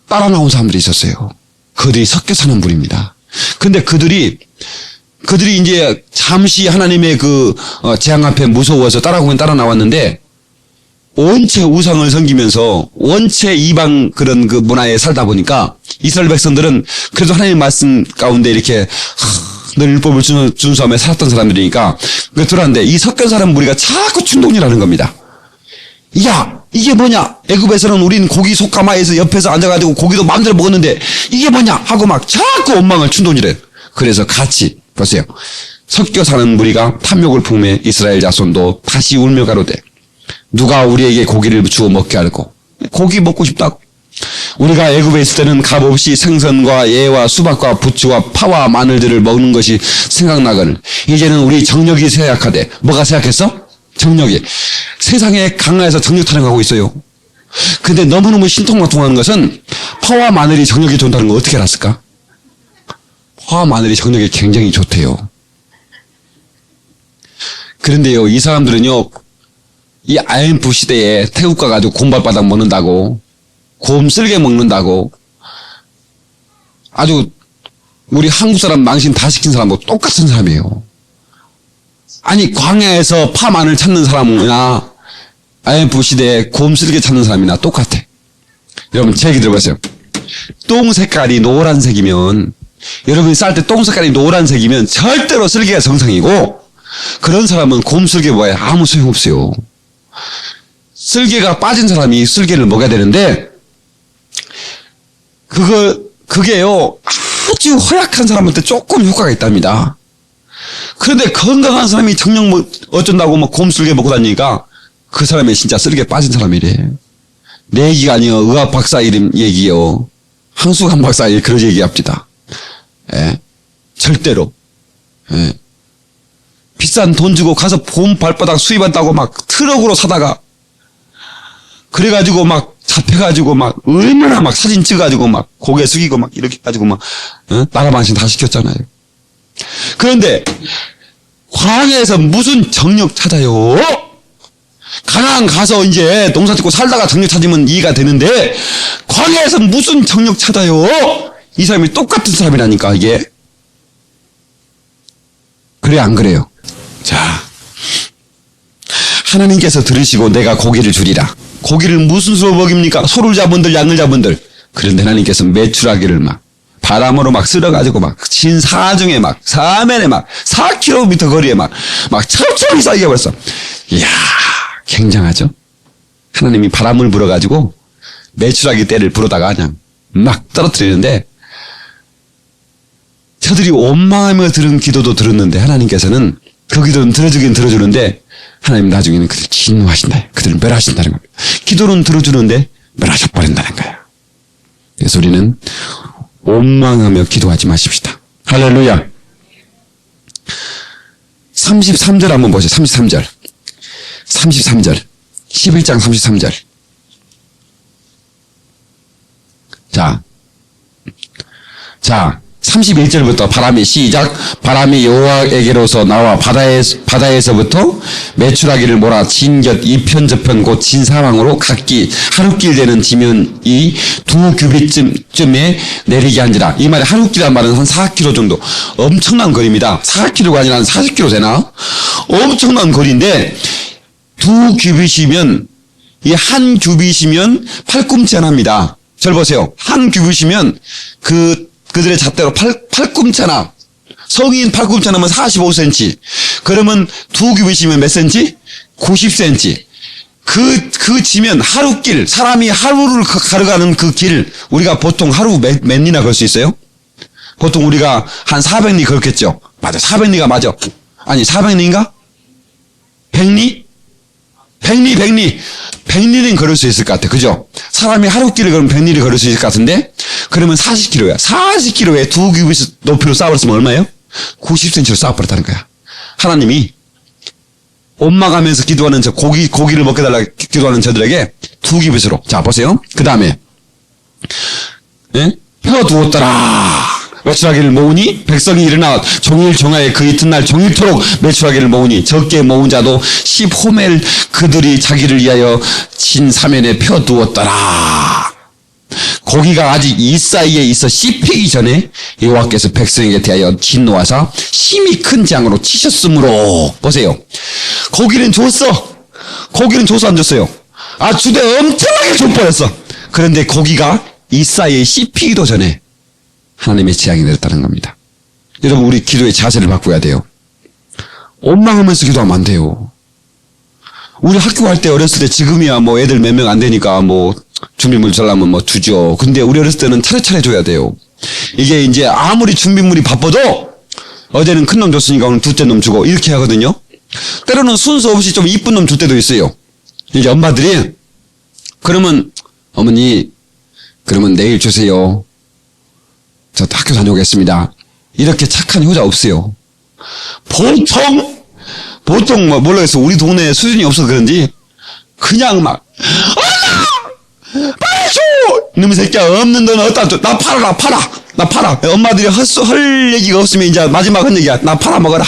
따라 나온 사람들이 있었어요. 그들이 섞여 사는 무리입니다. 근데 그들이 이제 잠시 하나님의 재앙 앞에 무서워서 따라 나왔는데 원체 우상을 섬기면서 원체 이방 그런 문화에 살다 보니까 이스라엘 백성들은 그래도 하나님의 말씀 가운데 이렇게 늘 율법을 준수하며 살았던 사람들이니까 들어왔는데 이 섞여 사는 무리가 자꾸 충동이라는 겁니다. 야, 이게 뭐냐? 애굽에서는 우린 고기 속가마에서 옆에서 앉아가지고 고기도 마음대로 먹었는데 이게 뭐냐? 하고 자꾸 원망을 충동이래. 그래서 같이 보세요. 섞여 사는 무리가 탐욕을 품에 이스라엘 자손도 다시 울며 가로되 누가 우리에게 고기를 주어 먹게 할고. 고기 먹고 싶다고. 우리가 애굽에 있을 때는 값없이 생선과 예와 수박과 부추와 파와 마늘들을 먹는 것이 생각나거늘 이제는 우리 정력이 쇠약하되. 뭐가 쇠약했어? 정력이. 세상에 강화해서 정력 타령하고 있어요. 근데 너무너무 신통방통하는 것은 파와 마늘이 정력이 좋다는 거 어떻게 알았을까? 파와 마늘이 정력이 굉장히 좋대요. 그런데요, 이 사람들은요, 이 IMF 시대에 태국 가가지고 곰발바닥 먹는다고, 곰 쓸개 먹는다고, 아주 우리 한국 사람 망신 다 시킨 사람하고 똑같은 사람이에요. 아니, 광야에서 파 마늘 찾는 사람이나 IMF 시대에 곰 쓸개 찾는 사람이나 똑같아. 여러분, 제 얘기 들어보세요. 똥 색깔이 노란색이면, 여러분이 쌀 때 똥 색깔이 노란색이면 절대로 쓸개가 정상이고, 그런 사람은 곰 쓸개 뭐야? 아무 소용없어요. 쓸개가 빠진 사람이 쓸개를 먹어야 되는데, 그게요, 아주 허약한 사람한테 조금 효과가 있답니다. 그런데 건강한 사람이 정녕 어쩐다고 곰 쓸개 먹고 다니니까 그 사람이 진짜 쓸개 빠진 사람이래. 내 얘기가 아니요. 의학 박사 이름 얘기요. 항수관 박사 그런 얘기합니다. 예. 절대로. 예. 비싼 돈 주고 가서 곰 발바닥 수입한다고 트럭으로 사다가 그래가지고 잡혀가지고 얼마나 사진 찍어가지고 고개 숙이고 이렇게 해가지고 나라방신 다 시켰잖아요. 그런데 광야에서 무슨 정력 찾아요? 가나안 가서 이제 농사 짓고 살다가 정력 찾으면 이해가 되는데 광야에서 무슨 정력 찾아요? 이 사람이 똑같은 사람이라니까 이게. 그래 안 그래요? 자, 하나님께서 들으시고 내가 고기를 주리라. 고기를 무슨 수로 먹입니까? 소를 잡은들 양을 잡은들. 그런데 하나님께서 메추라기를 막 바람으로 막 쓸어가지고 막 진사중에 막 사면에 막 4km 거리에 막 첩첩이 쌓이게 벌써. 이야, 굉장하죠? 하나님이 바람을 불어가지고 메추라기 떼를 불어다가 그냥 막 떨어뜨리는데 저들이 원망하며 들은 기도도 들었는데 하나님께서는 그 기도는 들어주긴 들어주는데 하나님 나중에는 그들 진노하신다. 그들을 멸하신다는 겁니다. 기도는 들어주는데 멸하셔버린다는 거예요. 그래서 우리는 원망하며 기도하지 마십시다. 할렐루야. 33절 한번 보세요. 33절. 11장 33절. 자, 31절부터 바람이 시작. 바람이 여호와에게로서 나와 바다에서부터 메추라기를 몰아 진곁 이편저편 곧 진사방으로 각기 하룻길 되는 지면이 2규빗쯤에 내리게 한지라. 이 말에 하룻길이란 말은 한 4km 정도. 엄청난 거리입니다. 4km가 아니라 한 40km 되나? 엄청난 거리인데 2규빗이면 이 한 규빗이면 팔꿈치 하나입니다. 절 보세요. 한 규빗이면 그들의 잣대로 팔꿈치 하나. 성인 팔꿈치 하나면 45cm. 그러면 2규빗이면 몇 cm? 90cm. 그 지면 하루길, 사람이 하루를 가려가는 그 길, 우리가 보통 하루 몇 리나 걸 수 있어요? 보통 우리가 한 400리 걸겠죠? 맞아, 400리가 맞아. 아니, 400리인가? 100리? 100리는 걸을 수 있을 것 같아. 그죠? 사람이 하루길을 걸으면 100리를 걸을 수 있을 것 같은데, 그러면 40km야. 40km에 2규빗 높이로 쌓아버렸으면 얼마예요? 90cm로 쌓아버렸다는 거야. 하나님이 원망하면서 기도하는 고기를 먹게 달라 기도하는 저들에게 2규빗으로. 자, 보세요. 그 다음에, 펴 두었더라. 메추라기를 모으니 백성이 일어나 종일 종하에 그 이튿날 종일토록 메추라기를 모으니 적게 모은 자도 10호멜 그들이 자기를 위하여 진 사면에 펴두었더라. 고기가 아직 이 사이에 있어 씹히기 전에 여호와께서 백성에게 대하여 진노하사 심히 큰 재앙으로 치셨으므로. 보세요. 고기는 줬어. 고기는 줘서 안 줬어요. 주되 엄청나게 줘버렸어. 그런데 고기가 이 사이에 씹히기도 전에 하나님의 재앙이 내렸다는 겁니다. 여러분, 우리 기도의 자세를 바꿔야 돼요. 원망하면서 기도하면 안 돼요. 우리 학교 갈 때 어렸을 때 지금이야 뭐 애들 몇 명 안 되니까 뭐 준비물 주려면 뭐 주죠. 근데 우리 어렸을 때는 차례차례 줘야 돼요. 이게 이제 아무리 준비물이 바빠도 어제는 큰 놈 줬으니까 오늘 둘째 놈 주고 이렇게 하거든요. 때로는 순서 없이 좀 이쁜 놈 줄 때도 있어요. 이제 엄마들이 그러면 어머니 그러면 내일 주세요. 저 학교 다녀오겠습니다. 이렇게 착한 효자 없어요. 보통 뭐 모르겠어. 우리 동네에 수준이 없어서 그런지 그냥 막 빨리 줘! 이놈의 새끼야, 없는 돈 어디다 줘? 나 팔아. 엄마들이 할 얘기가 없으면 이제 마지막 한 얘기야. 나 팔아 먹어라.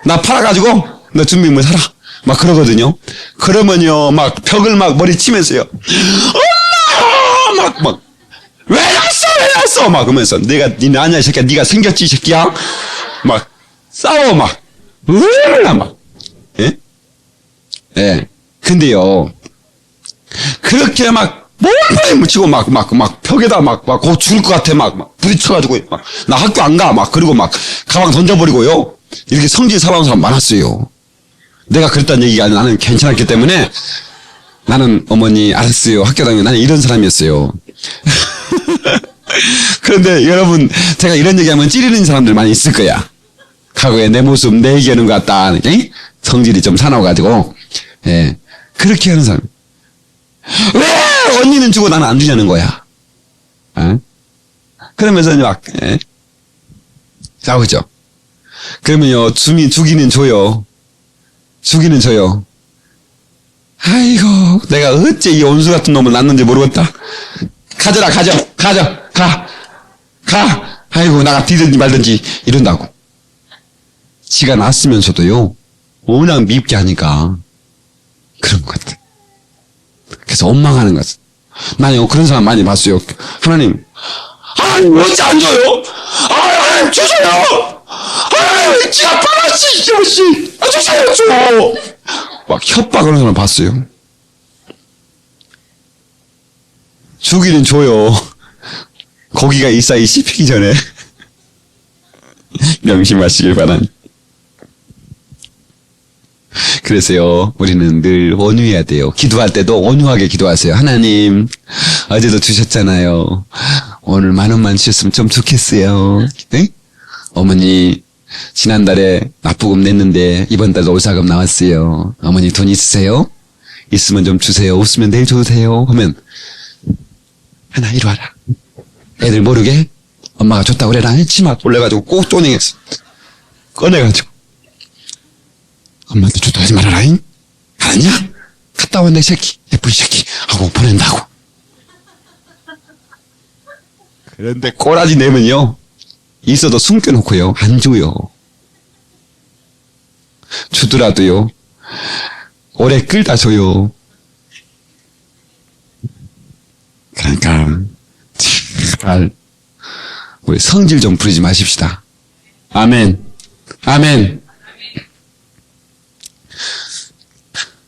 나 팔아가지고 너 준비물 사라. 막 그러거든요. 그러면요 막 벽을 막 머리 치면서요. 엄마! 왜 났어? 막 그러면서 니네 아니야 이 새끼야. 니가 생겼지 이 새끼야. 막 싸워 막. 으르르 막. 예? 근데요 그렇게 막 몸을 묻히고 막 벽에다 막 죽을 것 같아 막 부딪혀가지고 막 나 학교 안 가 막 그리고 막 가방 던져버리고요. 이렇게 성질 사나운 사람 많았어요. 내가 그랬다는 얘기가 아니라 나는 괜찮았기 때문에 나는 어머니 알았어요. 학교 다니면 나는 이런 사람이었어요. 그런데 여러분 제가 이런 얘기하면 찌르는 사람들 많이 있을 거야. 과거에 내 모습 내 얘기하는 것 같다. 성질이 좀 사나워가지고 예 그렇게 하는 사람. 왜 언니는 주고 나는 안 주냐는 거야. 그러면서 막 싸우죠. 그러면요 주기는 줘요. 아이고 내가 어째 이 온수 같은 놈을 낳는지 모르겠다. 가져라 가. 아이고 나가 뒤든지 말든지 이런다고. 지가 낳았으면서도요, 워낙 밉게 하니까 그런 것 같아. 그래서 원망하는 것 같아. 나는 그런 사람 많이 봤어요. 하나님 어찌 안 줘요? 하나님 주세요! 지가 빨았지, 이씨! 주세요, 줘! 막 협박하는 사람 봤어요. 주기는 줘요. 고기가 이 사이 씹히기 전에. 명심하시길 바랍니다. 그래서요, 우리는 늘 온유해야 돼요. 기도할 때도 온유하게 기도하세요. 하나님, 어제도 주셨잖아요. 오늘 10,000원만 주셨으면 좀 좋겠어요. 네? 어머니, 지난달에 납부금 냈는데 이번 달도 올사금 나왔어요. 어머니 돈 있으세요? 있으면 좀 주세요. 없으면 내일 줘도 돼요. 하면 하나 이리 와라. 애들 모르게 엄마가 줬다고 그래라. 치마 올려가지고 꼭 쪼닝했어. 꺼내가지고 엄마한테 주도 하지 말아라잉. 알았냐? 갔다 왔네 새끼. 예쁜 새끼 하고 보낸다고. 그런데 꼬라지 내면요, 있어도 숨겨놓고요, 안 줘요. 주더라도요, 오래 끌다 줘요. 그러니까 제발 우리 성질 좀 부리지 마십시다. 아멘. 아멘.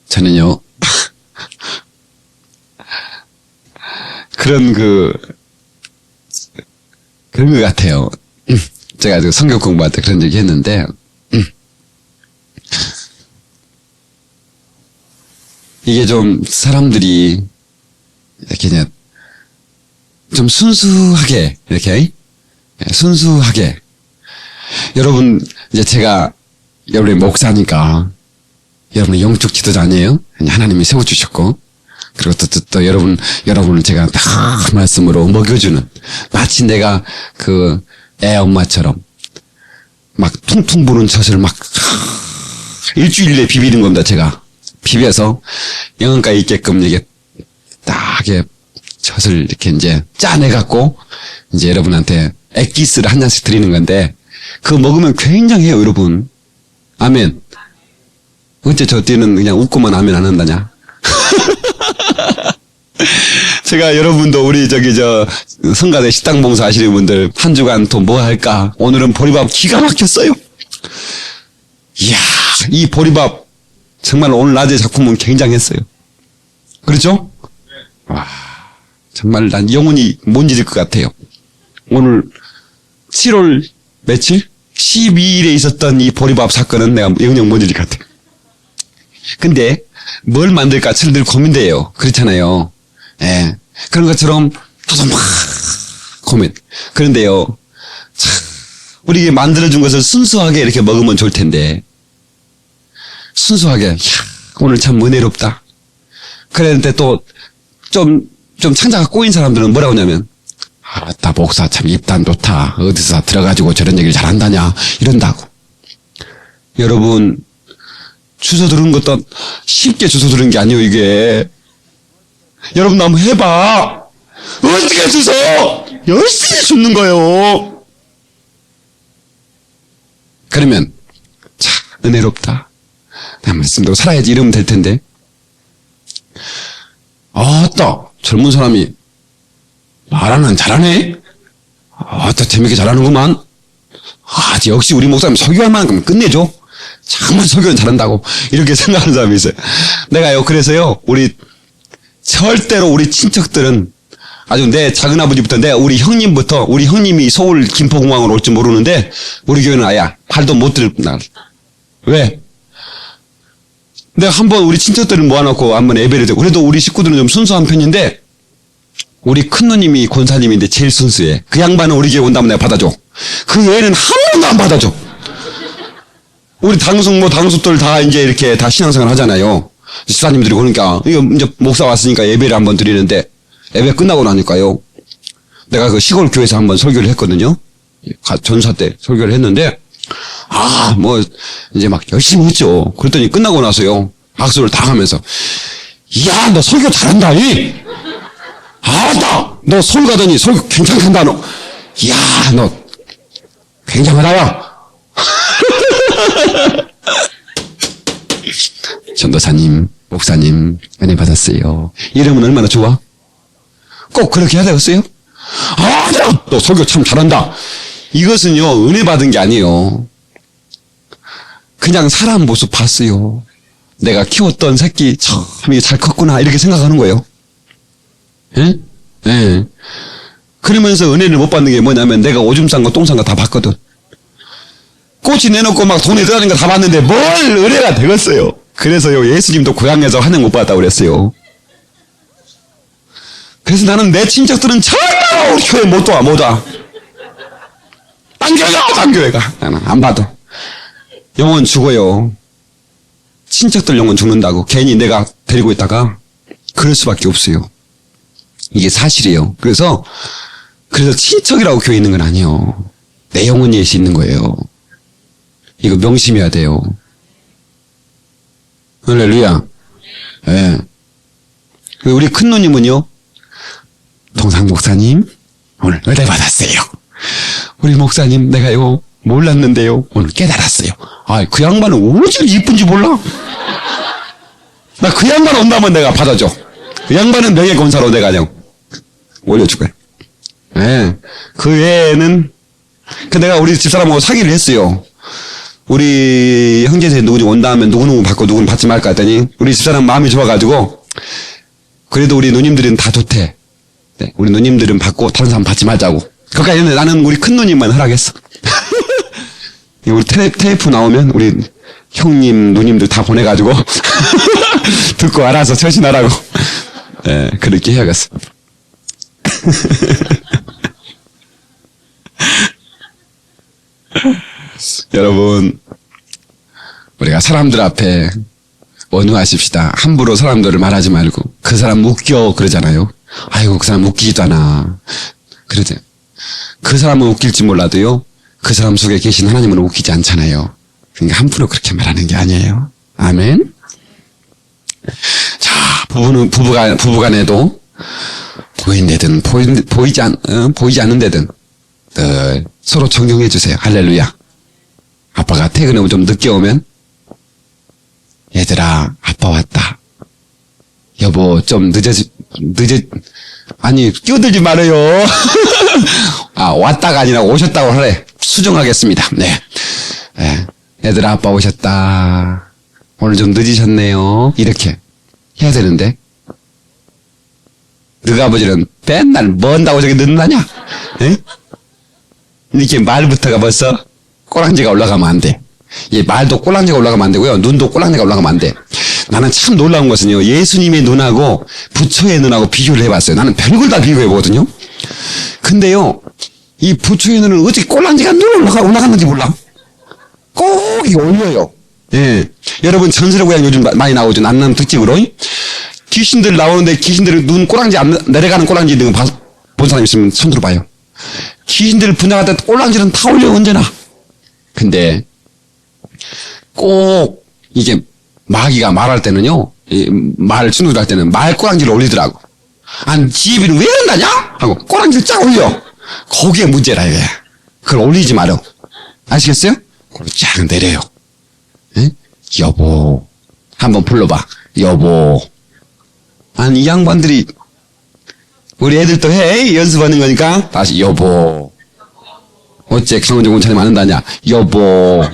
저는요, 그런 것 같아요. 제가 성경 공부할 때 그런 얘기 했는데, 이게 좀 사람들이 이렇게 그냥 좀 순수하게, 이렇게, 순수하게. 여러분, 이제 제가 여러분의 목사니까, 여러분의 영적 지도자 아니에요? 하나님이 세워주셨고, 그리고 또 여러분을 제가 다 말씀으로 먹여주는, 마치 내가 애 엄마처럼, 막 퉁퉁 부는 젖을 막, 일주일 내에 비비는 겁니다, 제가. 비벼서 영혼가에 있게끔 이게 딱 젖을 이렇게 이제 짜내갖고, 이제 여러분한테 액기스를 한 잔씩 드리는 건데, 그거 먹으면 굉장해요, 여러분. 아멘. 어째 저 뒤는 그냥 웃고만 아멘 안 한다냐? 제가 여러분도 우리 성가대 식당 봉사 하시는 분들 한 주간 또 뭐 할까? 오늘은 보리밥 기가 막혔어요. 이야, 이 보리밥 정말 오늘 낮에 작품은 굉장했어요. 그렇죠? 와, 정말 난 영혼이 못 잊을 것 같아요. 오늘 7월 며칠? 12일에 있었던 이 보리밥 사건은 내가 영영 못 잊을 것 같아요. 근데 뭘 만들까 늘 고민돼요. 그렇잖아요. 예. 그런 것처럼 저도 막 고민. 그런데요, 참, 우리 만들어준 것을 순수하게 이렇게 먹으면 좋을 텐데, 순수하게, 오늘 참 은혜롭다. 그랬는데 또 좀 창자가 꼬인 사람들은 뭐라고 하냐면, 나 목사 참 입단 좋다. 어디서 들어가지고 저런 얘기를 잘한다냐. 이런다고. 여러분, 주워 들은 것도 쉽게 주워 들은 게 아니에요, 이게. 여러분, 한번 해봐. 어떻게 주워? 열심히 줍는 거예요. 그러면, 참, 은혜롭다. 내 말씀대로 살아야지 이러면 될 텐데. 아따, 젊은 사람이 말하는 잘하네? 아따, 재밌게 잘하는구만. 역시 우리 목사님 설교할 만큼 끝내줘. 정말 설교는 잘한다고 이렇게 생각하는 사람이 있어요. 내가요, 그래서요, 절대로 우리 친척들은 아주 내 작은아버지부터 우리 형님이 서울 김포공항으로 올지 모르는데 우리 교회는 아예 팔도 못 들을 날. 왜? 내가 한번 우리 친척들을 모아놓고 한번 예배를 드리고, 그래도 우리 식구들은 좀 순수한 편인데 우리 큰누님이 권사님인데 제일 순수해. 그 양반은 우리 교회 온다면 내가 받아줘. 그 외에는 한 번도 안 받아줘. 우리 당숙들 다 이제 이렇게 다 신앙생활 하잖아요. 집사님들이 그러니까, 이거 이제 목사 왔으니까 예배를 한번 드리는데, 예배 끝나고 나니까요, 내가 그 시골 교회에서 한번 설교를 했거든요. 전사 때 설교를 했는데, 이제 막 열심히 했죠. 그랬더니 끝나고 나서요, 악수를 다 하면서, 이야, 너 설교 잘한다, 너 서울 가더니 설교 괜찮단다, 너. 이야, 너, 굉장하다, 야. 전도사님, 목사님, 은혜 받았어요. 이러면 얼마나 좋아? 꼭 그렇게 해야 되겠어요? 아, 너 설교 참 잘한다. 이것은요, 은혜 받은 게 아니에요. 그냥 사람 모습 봤어요. 내가 키웠던 새끼 참 이게 잘 컸구나 이렇게 생각하는 거예요. 예? 예. 그러면서 은혜를 못 받는 게 뭐냐면 내가 오줌 싼 거 똥 싼 거 다 봤거든. 꽃이 내놓고 막 돈이 들어가는 거 다 봤는데 뭘 은혜가 되겠어요. 그래서요 예수님도 고향에서 환영 못 받았다고 그랬어요. 그래서 나는 내 친척들은 전혀 우리 교회 못 와. 딴 교회가 나는 안 받아. 영혼 죽어요. 친척들 영혼 죽는다고 괜히 내가 데리고 있다가 그럴 수밖에 없어요. 이게 사실이에요. 그래서 친척이라고 교회 있는 건 아니에요. 내 영혼 예시 있는 거예요. 이거 명심해야 돼요. 할렐루야. 예. 우리 큰 누님은요. 동상 목사님 오늘 은혜 받았어요. 우리 목사님 내가 이거 몰랐는데요. 오늘 깨달았어요. 아, 그 양반은 오직 이쁜지 몰라. 나 그 양반 온다면 내가 받아줘. 그 양반은 명예권사로 내가 그냥 올려줄 거야. 예. 그 외에는 내가 우리 집사람하고 사기를 했어요. 우리 형제세 누구지 온다 하면 누구누구 받고 누구는 받지 말까 했더니 우리 집사람 마음이 좋아가지고 그래도 우리 누님들은 다 좋대. 네, 우리 누님들은 받고 다른 사람 받지 말자고. 그러니까 나는 우리 큰 누님만 허락했어. 우리 테이프 나오면 우리 형님, 누님들 다 보내가지고 듣고 알아서 처신하라고. 네, 그렇게 해야겠어. 여러분, 우리가 사람들 앞에 원우하십시다. 함부로 사람들을 말하지 말고 그 사람 웃겨 그러잖아요. 아이고 그 사람 웃기지도 않아. 그러죠. 그 사람은 웃길지 몰라도요. 그 사람 속에 계신 하나님은 웃기지 않잖아요. 그러니까 함부로 그렇게 말하는 게 아니에요. 아멘. 자, 부부간에도 보이는 데든 보이지 않는 데든 늘 서로 존경해 주세요. 할렐루야. 아빠가 퇴근하고 좀 늦게 오면 얘들아 아빠 왔다. 여보 좀 아니 끼어들지 말아요. 아 왔다가 아니라 오셨다고 하래. 수정하겠습니다. 네. 네. 얘들아 아빠 오셨다. 오늘 좀 늦으셨네요. 이렇게 해야 되는데 너희 아버지는 맨날 뭔다고 저기 늦나냐? 네? 이렇게 말부터가 벌써 꼬랑지가 올라가면 안 돼. 이 말도 꼬랑지가 올라가면 안 되고요. 눈도 꼬랑지가 올라가면 안 돼. 나는 참 놀라운 것은요. 예수님의 눈하고 부처의 눈하고 비교를 해봤어요. 나는 별걸 다 비교해보거든요. 근데요. 이 부처의 눈은 어떻게 꼬랑지가 눈 올라갔는지 몰라. 꼭 이게 올려요. 예. 여러분 전설의 고향 요즘 많이 나오죠. 난남 특집으로. 귀신들 나오는데 귀신들 눈 꼬랑지 안 내려가는 꼬랑지 있는 거 본 사람 있으면 손 들어봐요. 귀신들 분양할 때 꼬랑지는 다 올려 언제나. 근데 꼭 이게 마귀가 말할 때는요. 말 순우를 할 때는 말 꼬랑지를 올리더라고. 아니 지혜비는 왜 이런다냐? 하고 꼬랑지를 쫙 올려. 거기에 문제라 이게. 그걸 올리지 말어. 아시겠어요? 그걸 쫙 내려요. 에? 여보 한번 불러봐. 여보. 아니 이 양반들이 우리 애들도 해 연습하는 거니까 다시 여보. 어째 강원정 원찬이 많은다냐? 여보.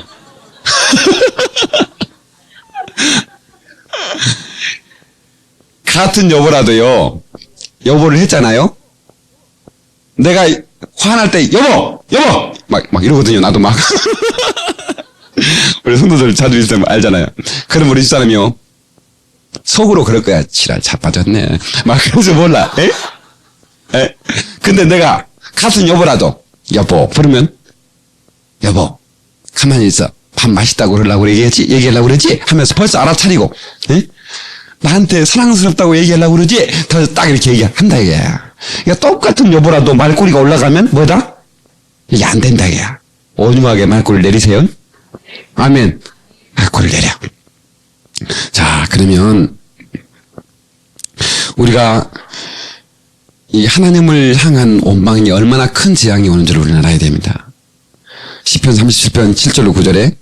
같은 여보라도요. 여보를 했잖아요. 내가 화날 때 여보 막 이러거든요. 나도 막. 우리 성도들 자주 있으면 알잖아요. 그럼 우리 집사람이요. 속으로 그럴 거야. 지랄 자빠졌네. 막 그래서 몰라. 에? 근데 내가 같은 여보라도 여보 부르면 여보 가만히 있어. 밥 맛있다고 그러려고 얘기하려고 그러지? 하면서 벌써 알아차리고 에? 나한테 사랑스럽다고 얘기하려고 그러지? 더 딱 이렇게 얘기한다 이게. 그러니까 똑같은 여보라도 말꼬리가 올라가면 뭐다? 이게 안 된다 이게. 온유하게 말꼬리를 내리세요. 아멘. 말꼬리를 내려. 자 그러면 우리가 이 하나님을 향한 원망이 얼마나 큰 재앙이 오는 줄 우리는 알아야 됩니다. 시편 37편 7절로 9절에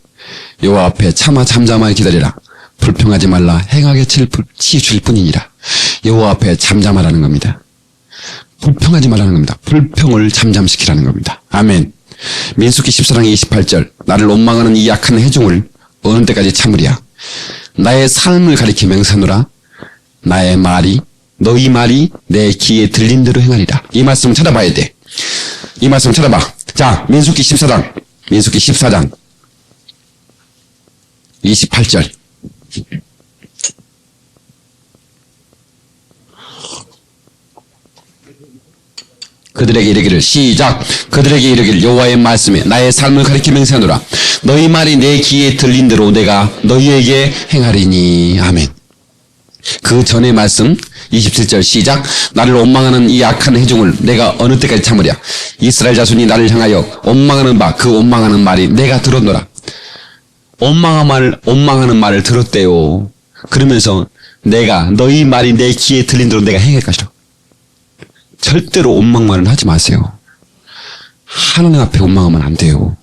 여호와 앞에 차마 잠잠하게 기다리라. 불평하지 말라. 행하게 치줄 뿐이니라. 여호와 앞에 잠잠하라는 겁니다. 불평하지 말라는 겁니다. 불평을 잠잠시키라는 겁니다. 아멘. 민수기 14장 28절. 나를 원망하는 이 약한 회중을 어느 때까지 참으랴. 나의 삶을 가리켜 맹세하노라. 나의 말이 너희 말이 내 귀에 들린 대로 행하리라. 이 말씀 찾아봐야 돼. 이 말씀 찾아봐. 자, 민수기 14장 28절. 그들에게 이르기를 시작. 그들에게 이르기를 여호와의 말씀에 나의 삶을 가리켜 맹세하노라. 너희 말이 내 귀에 들린 대로 내가 너희에게 행하리니. 아멘. 그 전의 말씀 27절 시작. 나를 원망하는 이 악한 회중을 내가 어느 때까지 참으랴. 이스라엘 자손이 나를 향하여 원망하는 바 그 원망하는 말이 내가 들었노라. 원망하는 말을 들었대요. 그러면서 내가 너희 말이 내 귀에 들린 대로 내가 행할 것이라. 절대로 원망말은 하지 마세요. 하나님 앞에 원망하면 안 돼요.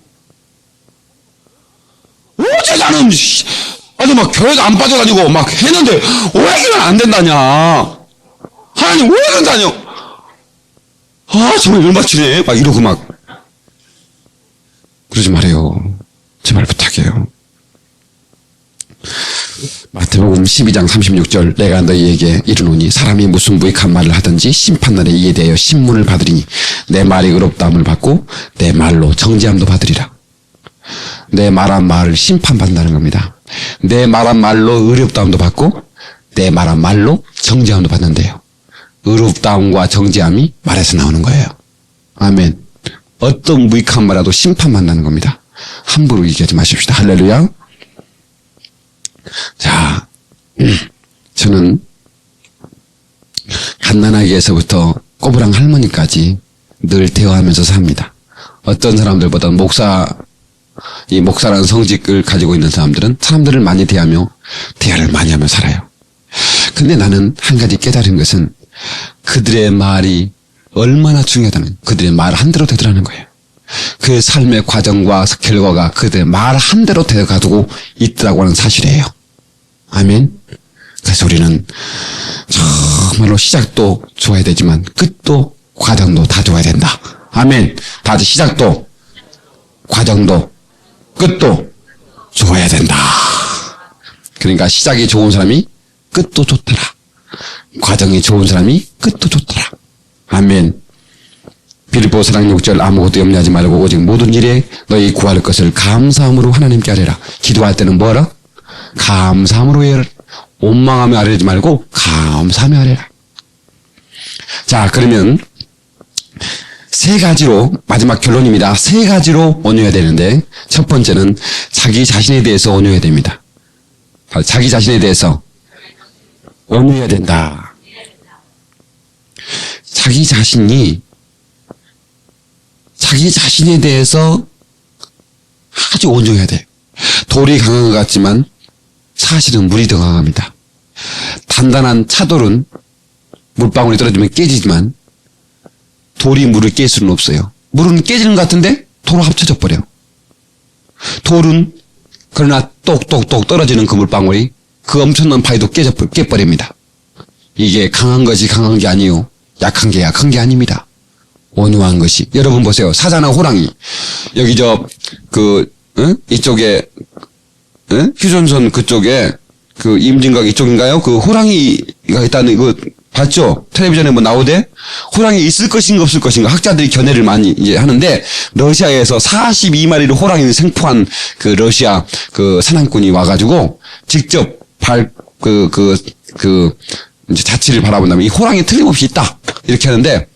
어제 나는 아니 막 교회도 안 빠져다니고 막 했는데 왜 그러면 안 된다냐. 하나님 왜 그런다냐. 아 정말 열받치네 막 이러고 막 그러지 말아요. 제발 부탁해요. 마태복음 12장 36절 내가 너희에게 이르노니 사람이 무슨 무익한 말을 하든지 심판날에 이에 대하여 신문을 받으리니 내 말이 의롭다함을 받고 내 말로 정죄함도 받으리라. 내 말한 말을 심판받는다는 겁니다. 내 말한 말로 의롭다함도 받고 내 말한 말로 정죄함도 받는데요. 의롭다함과 정죄함이 말에서 나오는 거예요. 아멘. 어떤 무익한 말이라도 심판받는다는 겁니다. 함부로 얘기하지 마십시다. 할렐루야. 자, 저는 갓난아기에서부터 꼬부랑 할머니까지 늘 대화하면서 삽니다. 어떤 사람들보다 이 목사라는 성직을 가지고 있는 사람들을 많이 대하며 대화를 많이 하며 살아요. 근데 나는 한 가지 깨달은 것은 그들의 말이 얼마나 중요하다는, 그들의 말 한 대로 되더라는 거예요. 그 삶의 과정과 결과가 그들의 말 한 대로 되어가지고 있더라고 하는 사실이에요. 아멘. 그래서 우리는 정말로 시작도 좋아야 되지만 끝도 과정도 다 좋아야 된다. 아멘. 다들 시작도 과정도 끝도 좋아야 된다. 그러니까 시작이 좋은 사람이 끝도 좋더라. 과정이 좋은 사람이 끝도 좋더라. 아멘. 빌립보 4장 6절 아무것도 염려하지 말고 오직 모든 일에 너희 구할 것을 감사함으로 하나님께 아뢰라. 기도할 때는 뭐라? 감사함으로 해라. 원망하며 아뢰지 말고 감사하며 아뢰라. 자, 그러면 세 가지로, 마지막 결론입니다. 세 가지로 온유해야 되는데, 첫 번째는 자기 자신에 대해서 온유해야 됩니다. 자기 자신에 대해서 온유해야 된다. 자기 자신에 대해서 아주 온유해야 돼요. 돌이 강한 것 같지만 사실은 물이 더 강합니다. 단단한 차돌은 물방울이 떨어지면 깨지지만 돌이 물을 깰 수는 없어요. 물은 깨지는 것 같은데 돌로 합쳐져 버려. 돌은 그러나 똑똑똑 떨어지는 그 물방울이 그 엄청난 바위도 깨버립니다. 이게 강한 것이 강한 게 아니요, 약한 게 약한 게 아닙니다. 온유한 것이. 여러분 보세요. 사자나 호랑이. 여기 이쪽에, 휴전선 그쪽에, 임진각 이쪽인가요? 그 호랑이가 있다는 거 봤죠? 텔레비전에 뭐 나오대? 호랑이 있을 것인가 없을 것인가 학자들이 견해를 많이 이제 하는데, 러시아에서 42마리를 호랑이를 생포한 그 러시아 그 사냥꾼이 와가지고 직접 이제 자취를 바라본다면 이 호랑이 틀림없이 있다. 이렇게 하는데,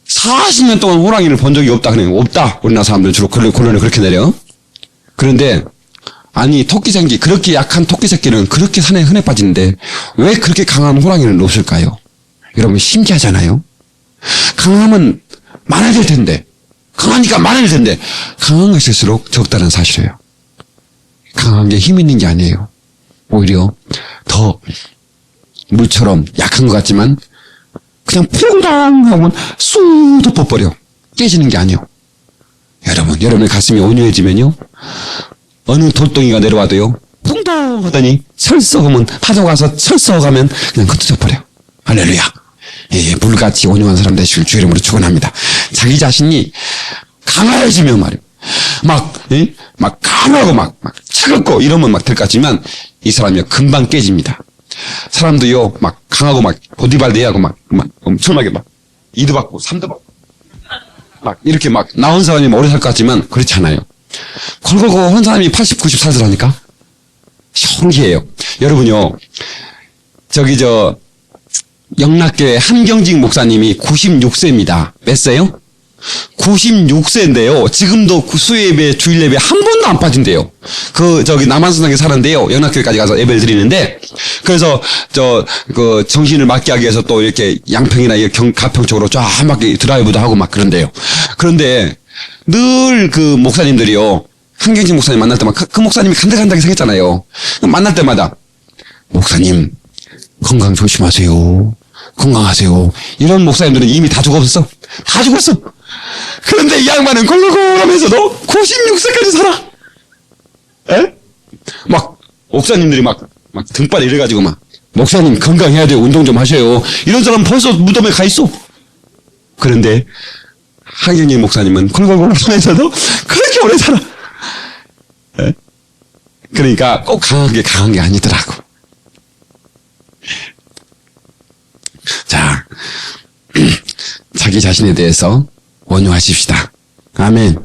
40년 동안 호랑이를 본 적이 없다. 그냥 없다. 우리나라 사람들 주로 결론을 그렇게 내려. 그런데 아니 토끼새끼, 그렇게 약한 토끼새끼는 그렇게 산에 흔해 빠지는데 왜 그렇게 강한 호랑이는 없을까요? 여러분 신기하잖아요. 강함은 많아야 될 텐데, 강하니까 많아야 될 텐데 강한 것일수록 적다는 사실이에요. 강한 게 힘 있는 게 아니에요. 오히려 더 물처럼 약한 것 같지만 그냥 푸릉당 하면 쑥 덮어버려. 깨지는 게 아니에요. 여러분의 가슴이 온유해지면요, 어느 돌덩이가 내려와도요, 붕덩 하더니 설썩으면, 파도가 가서 설썩하면 그냥 흩어져 버려. 할렐루야. 예, 물같이 온유한 사람 되시길 주의 이름으로 축원합니다. 자기 자신이 강하여지면 말이에요. 막 강하고 막 차갑고 이러면 막 될 것 같지만 이 사람이 금방 깨집니다. 사람도요, 막 강하고 막 보디발디하고 막 엄청나게 막 2도 받고 3도 받고 막 이렇게 막 나온 사람이 오래 살 것 같지만 그렇지 않아요. 걸걸고 한 사람이 80, 90 살더라니까. 신기해요. 여러분요, 영락교회 한경직 목사님이 96세입니다. 몇 세요? 96세인데요. 지금도 수요 예배, 주일 예배 한 번도 안 빠진대요. 남한선상에 사는데요. 영락교회까지 가서 예배를 드리는데, 그래서, 정신을 맑게 하기 위해서 또 이렇게 양평이나 가평 쪽으로 쫙 막 드라이브도 하고 막 그런데요. 그런데, 늘 그 목사님들이요. 한경직 목사님 만날 때만, 그 목사님이 간들간들하게 생겼잖아요. 만날 때마다, 목사님, 건강 조심하세요. 건강하세요. 이런 목사님들은 이미 다 죽었어. 다 죽었어. 그런데 이 양반은 걸걸걸하면서도 96세까지 살아. 에? 목사님들이 등발이 이래가지고 목사님 건강해야 돼요. 운동 좀 하셔요. 이런 사람 벌써 무덤에 가 있어. 그런데 한경직 목사님은 걸걸걸하면서도 그렇게 오래 살아. 에? 그러니까 꼭 강한 게 아니더라고. 자, 자기 자신에 대해서 온유하십시다. 아멘.